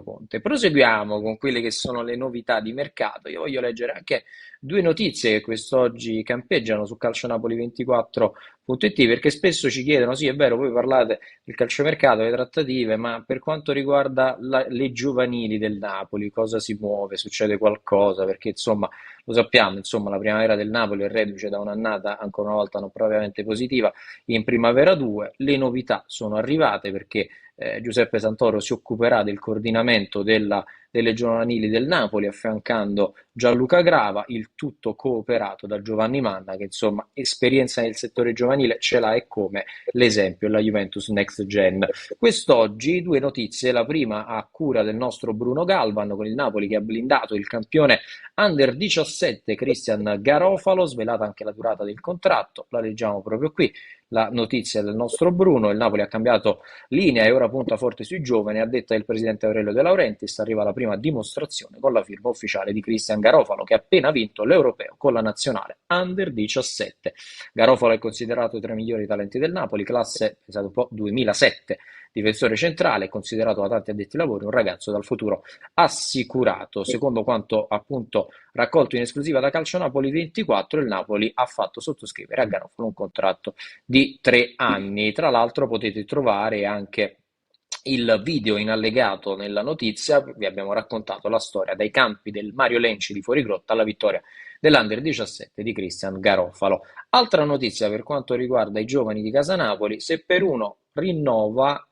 Conte. Proseguiamo con quelle che sono le novità di mercato. Io voglio leggere anche due notizie che quest'oggi campeggiano su calcionapoli24.it, perché spesso ci chiedono, sì è vero, voi parlate del calciomercato, le trattative, ma per quanto riguarda le giovanili del Napoli, cosa si muove? Succede qualcosa? Perché insomma, lo sappiamo, insomma, la primavera del Napoli è reduce da un'annata ancora una volta non propriamente positiva in Primavera 2. Le novità sono arrivate perché Giuseppe Santoro si occuperà del coordinamento delle giovanili del Napoli, affiancando Gianluca Grava, il tutto cooperato da Giovanni Manna, che insomma esperienza nel settore giovanile ce l'ha, e come l'esempio è la Juventus Next Gen. Quest'oggi due notizie, la prima a cura del nostro Bruno Galvan, con il Napoli che ha blindato il campione Under 17 Christian Garofalo, svelata anche la durata del contratto, la leggiamo proprio qui. La notizia del nostro Bruno: il Napoli ha cambiato linea e ora punta forte sui giovani. A detta del presidente Aurelio De Laurentiis, arriva la prima dimostrazione con la firma ufficiale di Christian Garofalo, che ha appena vinto l'Europeo con la nazionale Under 17. Garofalo è considerato tra i migliori talenti del Napoli, classe 2007 difensore centrale, è considerato da tanti addetti ai lavori un ragazzo dal futuro assicurato. Secondo quanto appunto raccolto in esclusiva da Calcio Napoli 24, il Napoli ha fatto sottoscrivere a Garofalo un contratto di 3 anni. Tra l'altro potete trovare anche il video in allegato nella notizia. Vi abbiamo raccontato la storia dai campi del Mario Lenci di Fuorigrotta alla vittoria dell'Under 17 di Cristian Garofalo. Altra notizia per quanto riguarda i giovani di Casanapoli: se uno rinnova,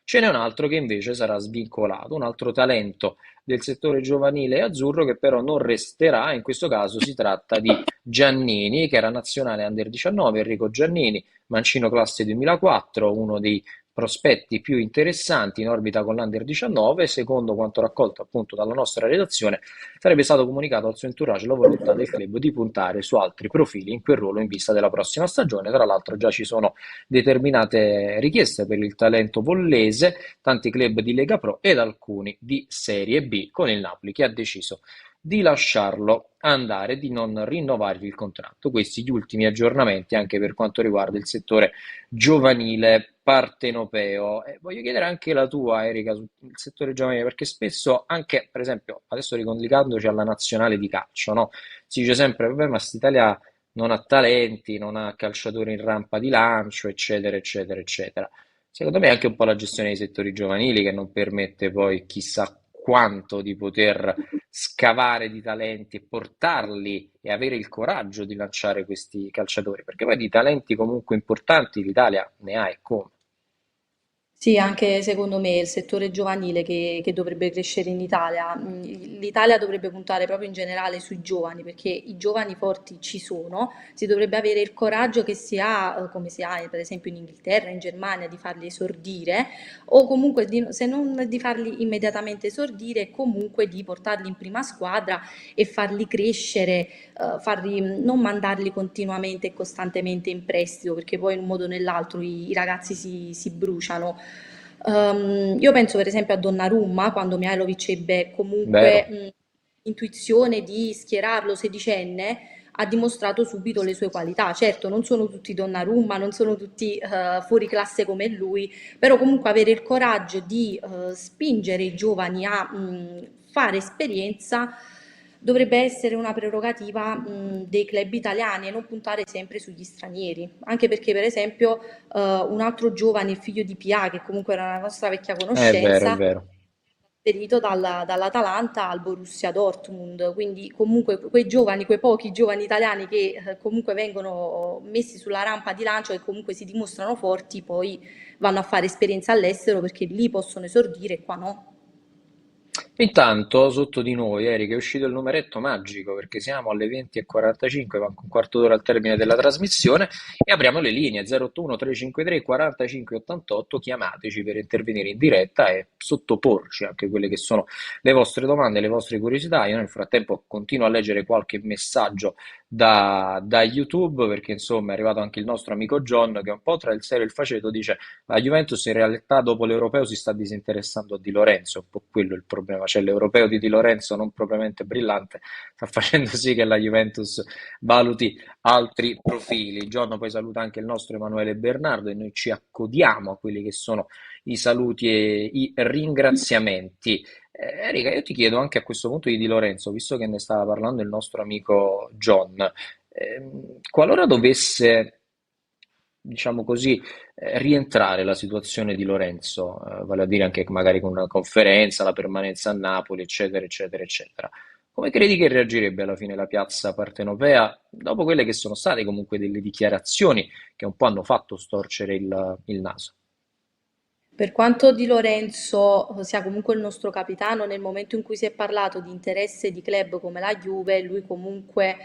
ce n'è un altro che invece sarà svincolato, un altro talento del settore giovanile azzurro che però non resterà. In questo caso si tratta di Giannini, che era nazionale Under 19, Enrico Giannini, mancino classe 2004, uno dei prospetti più interessanti in orbita con l'Under 19. Secondo quanto raccolto appunto dalla nostra redazione, sarebbe stato comunicato al suo entourage la volontà del club di puntare su altri profili in quel ruolo in vista della prossima stagione. Tra l'altro già ci sono determinate richieste per il talento vollese, tanti club di Lega Pro ed alcuni di Serie B, con il Napoli che ha deciso di lasciarlo andare, di non rinnovargli il contratto. Questi gli ultimi aggiornamenti anche per quanto riguarda il settore giovanile partenopeo. E voglio chiedere anche la tua, Erika, sul settore giovanile, perché spesso anche, per esempio, adesso ricollegandoci alla nazionale di calcio, no? Si dice sempre, vabbè, ma quest'Italia non ha talenti, non ha calciatori in rampa di lancio, eccetera, eccetera, eccetera. Secondo me è anche un po' la gestione dei settori giovanili che non permette poi chissà quanto di poter scavare di talenti e portarli e avere il coraggio di lanciare questi calciatori, perché poi di talenti comunque importanti l'Italia ne ha e come. Sì, anche secondo me il settore giovanile che dovrebbe crescere in Italia. L'Italia dovrebbe puntare proprio in generale sui giovani, perché i giovani forti ci sono, si dovrebbe avere il coraggio che si ha, come si ha per esempio in Inghilterra, in Germania, di farli esordire, o comunque se non di farli immediatamente esordire, comunque di portarli in prima squadra e farli crescere, non mandarli continuamente e costantemente in prestito, perché poi in un modo o nell'altro i ragazzi si bruciano. Io penso per esempio a Donnarumma, quando Mihajlovic ebbe comunque Vero? intuizione di schierarlo sedicenne, ha dimostrato subito le sue qualità. Certo, non sono tutti Donnarumma, non sono tutti fuori classe come lui, però comunque avere il coraggio di spingere i giovani a fare esperienza dovrebbe essere una prerogativa dei club italiani e non puntare sempre sugli stranieri, anche perché per esempio un altro giovane, il figlio di Pia, che comunque era una nostra vecchia È vero, è conoscenza, vero. trasferito dall'Atalanta al Borussia Dortmund, quindi comunque quei giovani, quei pochi giovani italiani che comunque vengono messi sulla rampa di lancio e comunque si dimostrano forti, poi vanno a fare esperienza all'estero perché lì possono esordire e qua no. Intanto, sotto di noi, Erika, è uscito il numeretto magico perché siamo alle 20:45, manca un quarto d'ora al termine della trasmissione e apriamo le linee 081 353 45 88. Chiamateci per intervenire in diretta e sottoporci anche quelle che sono le vostre domande, le vostre curiosità. Io nel frattempo continuo a leggere qualche messaggio da YouTube perché insomma è arrivato anche il nostro amico John che un po' tra il serio e il faceto dice: la Juventus in realtà dopo l'Europeo si sta disinteressando a Di Lorenzo, è un po' quello il problema, cioè l'Europeo di Di Lorenzo non propriamente brillante sta facendo sì che la Juventus valuti altri profili. Giorno poi saluta anche il nostro Emanuele Bernardo e noi ci accodiamo a quelli che sono i saluti e i ringraziamenti. Erika, io ti chiedo anche a questo punto di Lorenzo, visto che ne stava parlando il nostro amico John, qualora dovesse, diciamo così, rientrare la situazione di Lorenzo, vale a dire anche magari con una conferenza, la permanenza a Napoli, eccetera, eccetera, eccetera, come credi che reagirebbe alla fine la piazza partenopea dopo quelle che sono state comunque delle dichiarazioni che un po' hanno fatto storcere il naso? Per quanto Di Lorenzo sia comunque il nostro capitano, nel momento in cui si è parlato di interesse di club come la Juve, lui comunque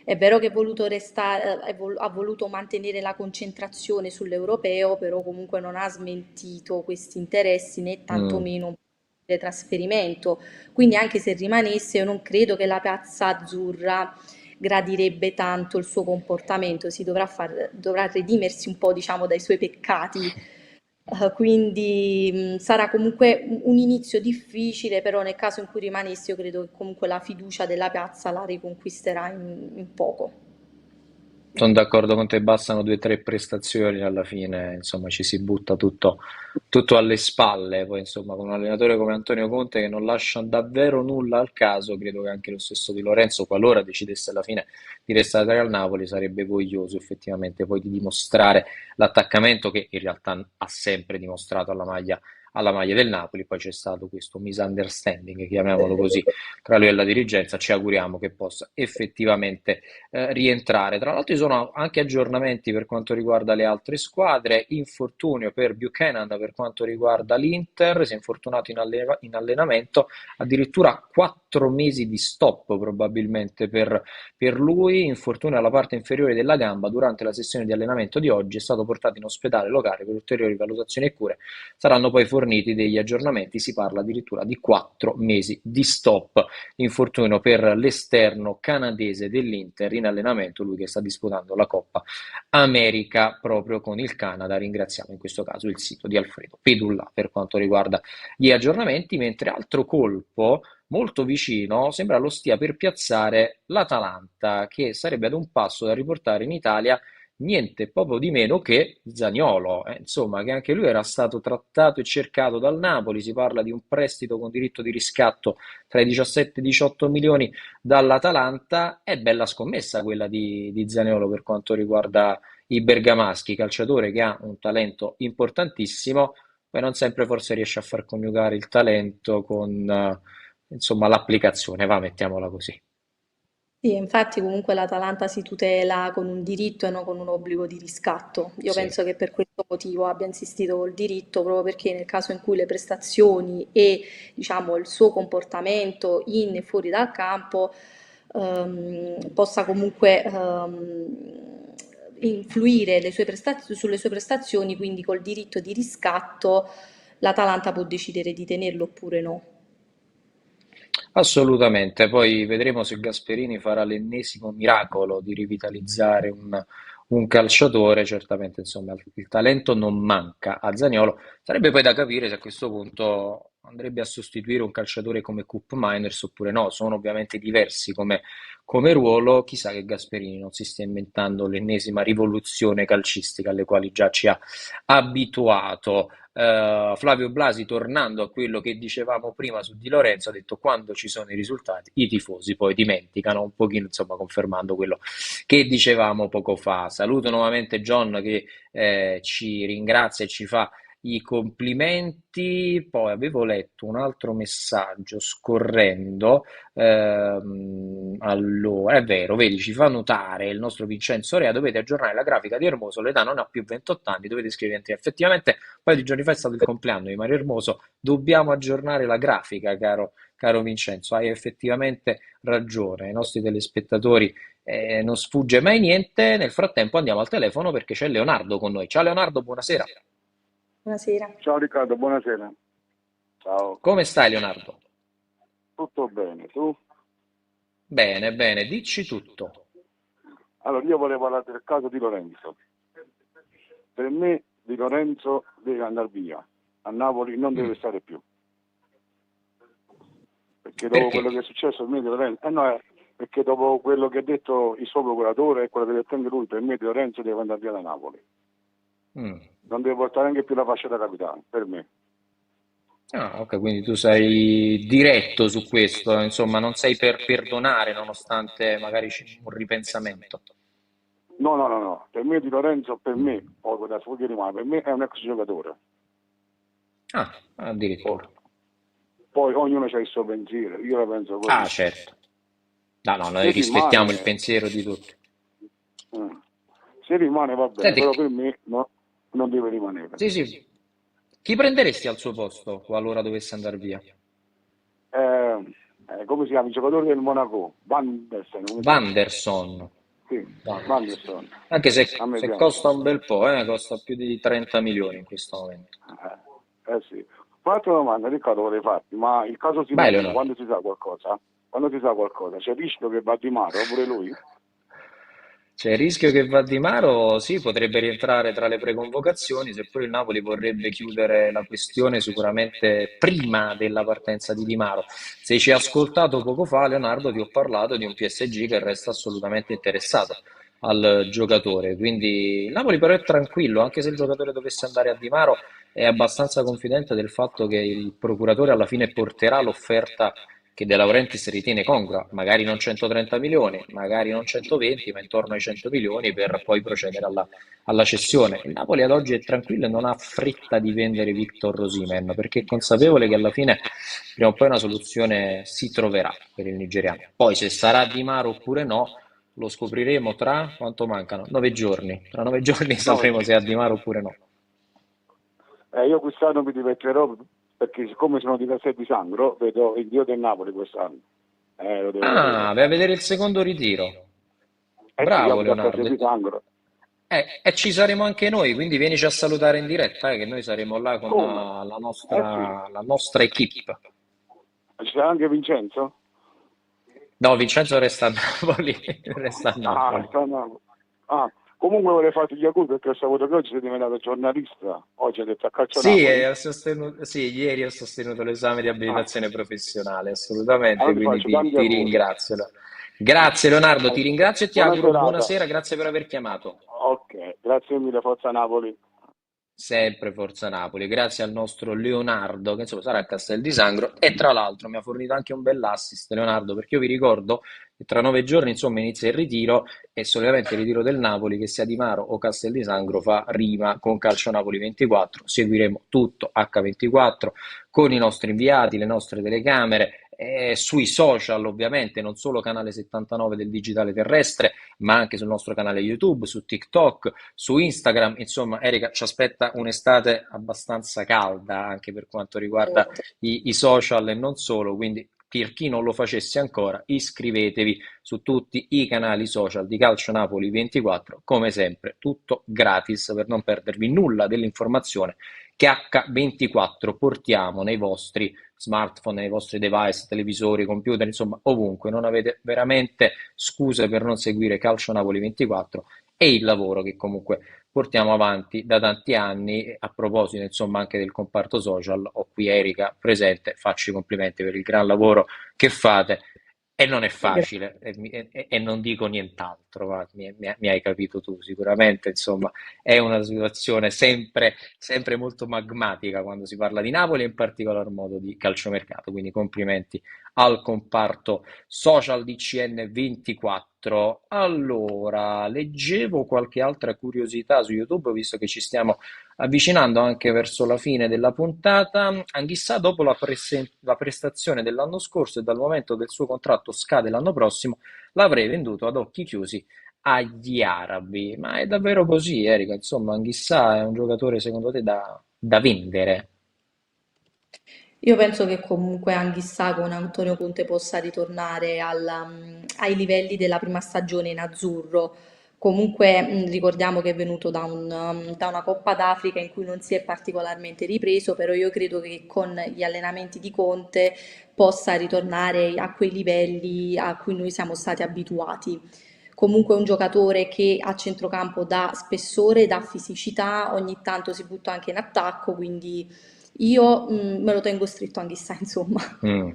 è vero che è voluto restare, ha voluto mantenere la concentrazione sull'europeo, però comunque non ha smentito questi interessi né Mm. tantomeno un trasferimento. Quindi anche se rimanesse, io non credo che la piazza azzurra gradirebbe tanto il suo comportamento, dovrà redimersi un po', diciamo, dai suoi peccati. Quindi sarà comunque un inizio difficile, però nel caso in cui rimanesse, io credo che comunque la fiducia della piazza la riconquisterà in poco. Sono d'accordo con te, bastano due o tre prestazioni, alla fine, insomma, ci si butta tutto alle spalle. Poi, insomma, con un allenatore come Antonio Conte che non lascia davvero nulla al caso, credo che anche lo stesso Di Lorenzo, qualora decidesse alla fine di restare al Napoli, sarebbe voglioso effettivamente poi di dimostrare l'attaccamento che in realtà ha sempre dimostrato alla maglia del Napoli. Poi c'è stato questo misunderstanding, chiamiamolo così, tra lui e la dirigenza. Ci auguriamo che possa effettivamente rientrare. Tra l'altro ci sono anche aggiornamenti per quanto riguarda le altre squadre, infortunio per Buchanan per quanto riguarda l'Inter, si è infortunato in allenamento, addirittura 4 mesi di stop probabilmente per lui, infortunio alla parte inferiore della gamba durante la sessione di allenamento di oggi, è stato portato in ospedale locale per ulteriori valutazioni e cure, saranno poi forniti degli aggiornamenti, si parla addirittura di 4 mesi di stop, infortunio per l'esterno canadese dell'Inter in allenamento, lui che sta disputando la Coppa America proprio con il Canada. Ringraziamo in questo caso il sito di Alfredo Pedulla per quanto riguarda gli aggiornamenti, mentre altro colpo molto vicino sembra lo stia per piazzare l'Atalanta, che sarebbe ad un passo da riportare in Italia niente poco di meno che Zaniolo, insomma, che anche lui era stato trattato e cercato dal Napoli. Si parla di un prestito con diritto di riscatto tra i 17 e i 18 milioni dall'Atalanta. È bella scommessa quella di Zaniolo per quanto riguarda i bergamaschi, calciatore che ha un talento importantissimo, poi non sempre forse riesce a far coniugare il talento con insomma l'applicazione, va, mettiamola così. Sì, infatti comunque l'Atalanta si tutela con un diritto e non con un obbligo di riscatto. Io Sì. penso che per questo motivo abbia insistito col diritto, proprio perché nel caso in cui le prestazioni e diciamo il suo comportamento in e fuori dal campo possa comunque influire sulle sue prestazioni, quindi col diritto di riscatto l'Atalanta può decidere di tenerlo oppure no. Assolutamente, poi vedremo se Gasperini farà l'ennesimo miracolo di rivitalizzare un calciatore. Certamente, insomma, il talento non manca a Zaniolo. Sarebbe poi da capire se a questo punto andrebbe a sostituire un calciatore come Koop Miners oppure no. Sono ovviamente diversi come ruolo. Chissà che Gasperini non si stia inventando l'ennesima rivoluzione calcistica alle quali già ci ha abituato. Flavio Blasi, tornando a quello che dicevamo prima su Di Lorenzo, ha detto quando ci sono i risultati i tifosi poi dimenticano un pochino, insomma, confermando quello che dicevamo poco fa. Saluto nuovamente John che ci ringrazia e ci fa i complimenti. Poi avevo letto un altro messaggio scorrendo. Allora, è vero, vedi, ci fa notare il nostro Vincenzo Rea, dovete aggiornare la grafica di Ermoso, l'età non ha più 28 anni, dovete scrivere effettivamente, un paio di giorni fa è stato il compleanno di Mario Ermoso, dobbiamo aggiornare la grafica, caro Vincenzo, hai effettivamente ragione, ai nostri telespettatori non sfugge mai niente. Nel frattempo andiamo al telefono perché c'è Leonardo con noi. Ciao Leonardo, buonasera. Buonasera. Ciao Riccardo, buonasera. Ciao, Come stai Leonardo? tutto bene, tu? Bene, bene, dici tutto. Allora, io volevo parlare del caso di Lorenzo. Per me Di Lorenzo deve andare via, a Napoli non Mm. deve stare più, perché dopo Perché? quello che è successo per me Di Lorenzo, no, perché dopo quello che ha detto il suo procuratore e quello che attende lui, per me Di Lorenzo deve andare via da Napoli. Mm. Non deve portare neanche più la fascia da capitano, per me. Ah, ok, quindi tu sei diretto su questo, insomma, non sei per perdonare nonostante magari un ripensamento. No, no, no, no, per me Di Lorenzo, per me, poi da suo che rimane, per me è un ex giocatore. Ah, Poi, addirittura. poi ognuno ha il suo pensiero, io la penso Ah, così. certo. No, no, noi Se rispettiamo il rimane, pensiero di tutti. mm, se rimane va bene, Senti, però per me no, non deve rimanere. sì, sì. Chi prenderesti al suo posto qualora dovesse andare via? Come si chiama? Il giocatore del Monaco, Van Dersen, come si chiama? Wanderson. Sì, Van Wanderson. Dersen. Anche se, A me se piace. costa un bel po', costa più di 30 milioni in questo momento. Sì. Un'altra domanda, Riccardo, vorrei farti, ma il caso Vai, Simone, Leonardo. quando si sa qualcosa? Quando si sa qualcosa, c'è il rischio che va di mare, oppure lui? C'è il rischio che va Di Maro, sì, potrebbe rientrare tra le preconvocazioni, seppure il Napoli vorrebbe chiudere la questione sicuramente prima della partenza di Di Maro. Se ci hai ascoltato poco fa, Leonardo, ti ho parlato di un PSG che resta assolutamente interessato al giocatore. Quindi il Napoli però è tranquillo, anche se il giocatore dovesse andare a Di Maro, è abbastanza confidente del fatto che il procuratore alla fine porterà l'offerta che De Laurentiis ritiene congrua, magari non 130 milioni, magari non 120, ma intorno ai 100 milioni per poi procedere alla cessione. Il Napoli ad oggi è tranquillo e non ha fretta di vendere Victor Osimhen perché è consapevole che alla fine prima o poi una soluzione si troverà per il nigeriano. Poi se sarà Di Maro oppure no, lo scopriremo tra quanto mancano? 9 giorni. Tra 9 giorni No, sapremo se è a Di Maro oppure no. io quest'anno mi divertirò perché siccome sono di Castel di Sangro, vedo il Dio del Napoli quest'anno. Lo devo Ah, vedere. vai a vedere il secondo ritiro. Eh sì, Bravo abito a Castel Leonardo. di Sangro. E ci saremo anche noi, quindi vienici a salutare in diretta, che noi saremo là con Come? la Sì. nostra equipe. Ci sarà anche Vincenzo? No, Vincenzo resta a Napoli, resta a Ah, Napoli. sta a Napoli. Ah, comunque vorrei farti gli auguri perché ho saputo che oggi sei diventato giornalista. Oggi hai detto a Calcio Sì, Napoli. sì, ieri ho sostenuto l'esame di Ah, abilitazione professionale, assolutamente, allora ti quindi faccio tanti ti auguri. ringrazio. Grazie Leonardo, ti ringrazio e ti Buona auguro serata. buonasera, grazie per aver chiamato. Ok, grazie mille, Forza Napoli. Sempre Forza Napoli, grazie al nostro Leonardo, che insomma sarà a Castel di Sangro, e tra l'altro mi ha fornito anche un bell'assist, Leonardo, perché io vi ricordo che tra 9 giorni insomma inizia il ritiro e solitamente il ritiro del Napoli, che sia Di Maro o Castel di Sangro, fa rima con Calcio Napoli 24. Seguiremo tutto H24 con i nostri inviati, le nostre telecamere, sui social ovviamente, non solo canale 79 del Digitale Terrestre, ma anche sul nostro canale YouTube, su TikTok, su Instagram. Insomma, Erika, ci aspetta un'estate abbastanza calda anche per quanto riguarda Molto. i social e non solo, quindi per chi non lo facesse ancora, iscrivetevi su tutti i canali social di Calcio Napoli 24, come sempre, tutto gratis per non perdervi nulla dell'informazione che H24 portiamo nei vostri smartphone, nei vostri device, televisori, computer, insomma, ovunque. Non avete veramente scuse per non seguire Calcio Napoli 24 e il lavoro che comunque portiamo avanti da tanti anni. A proposito, insomma, anche del comparto social, ho qui Erika presente, faccio i complimenti per il gran lavoro che fate. E non è facile, e non dico nient'altro, ma mi hai capito tu sicuramente, insomma, è una situazione sempre molto magmatica quando si parla di Napoli e in particolar modo di calciomercato, quindi complimenti al comparto social di CN24. Allora, leggevo qualche altra curiosità su YouTube, visto che ci stiamo avvicinando anche verso la fine della puntata. Anghissà, dopo la prestazione dell'anno scorso e dal momento che il suo contratto scade l'anno prossimo, l'avrei venduto ad occhi chiusi agli arabi. Ma è davvero così, Erika? Insomma, Anghissà è un giocatore secondo te da vendere? Io penso che comunque Anghissà con Antonio Conte possa ritornare ai livelli della prima stagione in azzurro. Comunque ricordiamo che è venuto da una Coppa d'Africa in cui non si è particolarmente ripreso, però io credo che con gli allenamenti di Conte possa ritornare a quei livelli a cui noi siamo stati abituati. Comunque è un giocatore che a centrocampo dà spessore, dà fisicità, ogni tanto si butta anche in attacco, quindi io me lo tengo stretto anche sta, insomma. Mm.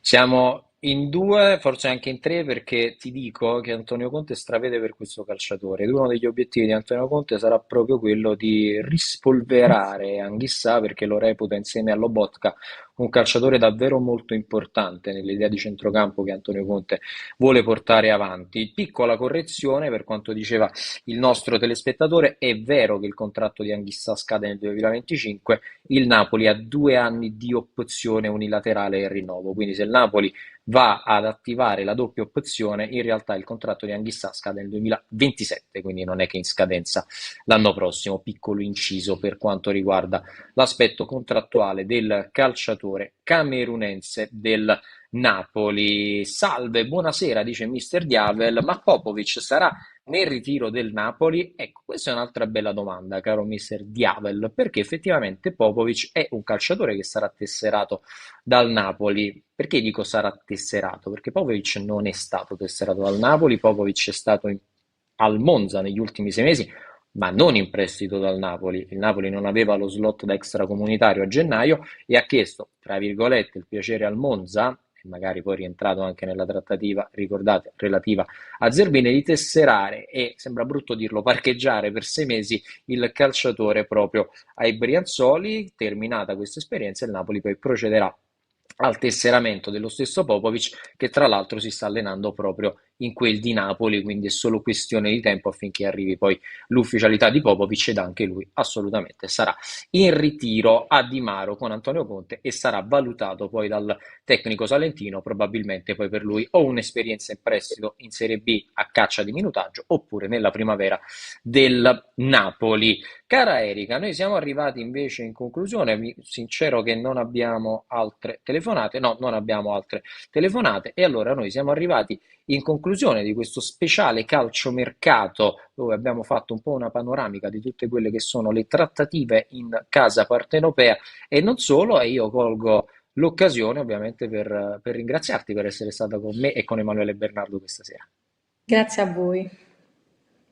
Siamo in due, forse anche in tre, perché ti dico che Antonio Conte stravede per questo calciatore ed uno degli obiettivi di Antonio Conte sarà proprio quello di rispolverare Anghissà, perché lo reputa insieme a Lobotka un calciatore davvero molto importante nell'idea di centrocampo che Antonio Conte vuole portare avanti. Piccola correzione per quanto diceva il nostro telespettatore: è vero che il contratto di Anghissà scade nel 2025, il Napoli ha 2 anni di opzione unilaterale e rinnovo, quindi se il Napoli va ad attivare la doppia opzione, in realtà il contratto di Anghissà scade nel 2027, quindi non è che in scadenza l'anno prossimo. Piccolo inciso per quanto riguarda l'aspetto contrattuale del calciatore camerunense del Napoli. Salve, buonasera, dice Mister Diavel, ma Popovic sarà nel ritiro del Napoli? Ecco, questa è un'altra bella domanda, caro Mister Diavel, perché effettivamente Popovic è un calciatore che sarà tesserato dal Napoli. Perché dico sarà tesserato? Perché Popovic non è stato tesserato dal Napoli, Popovic è stato al Monza negli ultimi 6 mesi, ma non in prestito dal Napoli. Il Napoli non aveva lo slot da extracomunitario a gennaio e ha chiesto, tra virgolette, il piacere al Monza, e magari poi rientrato anche nella trattativa, ricordate, relativa a Zerbini, di tesserare e, sembra brutto dirlo, parcheggiare per 6 mesi il calciatore proprio ai Brianzoli. Terminata questa esperienza, il Napoli poi procederà al tesseramento dello stesso Popovic, che tra l'altro si sta allenando proprio in quel di Napoli, quindi è solo questione di tempo affinché arrivi poi l'ufficialità di Popovic, ed anche lui assolutamente sarà in ritiro a Di Maro con Antonio Conte e sarà valutato poi dal tecnico salentino, probabilmente poi per lui o un'esperienza in prestito in Serie B a caccia di minutaggio, oppure nella primavera del Napoli. Cara Erika, noi siamo arrivati invece in conclusione, mi sincero che non abbiamo altre telefonate, no, non abbiamo altre telefonate, e allora noi siamo arrivati in conclusione di questo speciale calciomercato, dove abbiamo fatto un po' una panoramica di tutte quelle che sono le trattative in casa partenopea e non solo, e io colgo l'occasione ovviamente per ringraziarti per essere stata con me e con Emanuele Bernardo questa sera. Grazie a voi.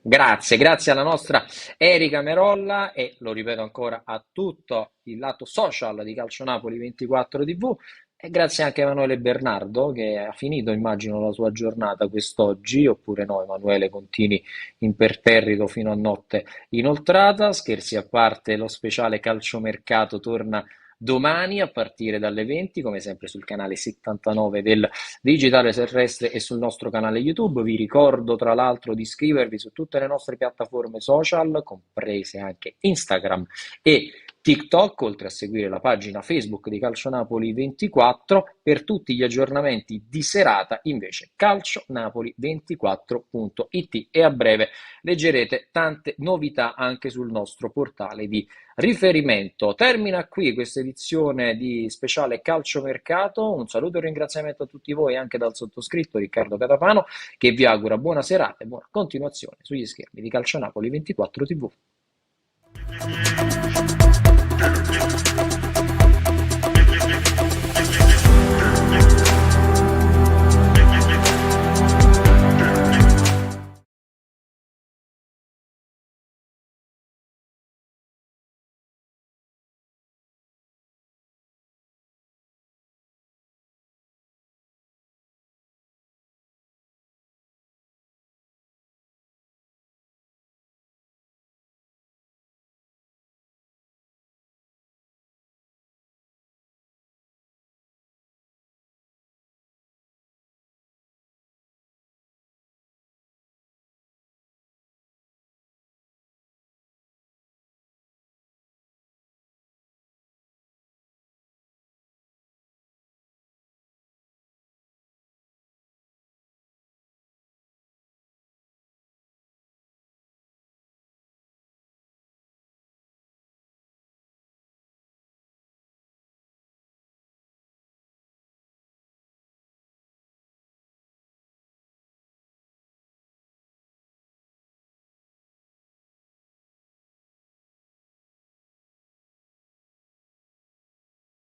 Grazie alla nostra Erika Merolla e lo ripeto ancora a tutto il lato social di Calcio Napoli 24 TV, e grazie anche a Emanuele Bernardo che ha finito, immagino, la sua giornata quest'oggi, oppure no, Emanuele, continui imperterrito fino a notte inoltrata. Scherzi a parte, lo speciale calciomercato torna domani a partire dalle 20, come sempre sul canale 79 del Digitale Terrestre e sul nostro canale YouTube. Vi ricordo tra l'altro di iscrivervi su tutte le nostre piattaforme social, comprese anche Instagram e TikTok, oltre a seguire la pagina Facebook di Calcio Napoli 24. Per tutti gli aggiornamenti di serata invece calcionapoli24.it, e a breve leggerete tante novità anche sul nostro portale di riferimento. Termina qui questa edizione di speciale calciomercato. Un saluto e un ringraziamento a tutti voi anche dal sottoscritto Riccardo Catapano, che vi augura buona serata e buona continuazione sugli schermi di Calcio Napoli 24 TV.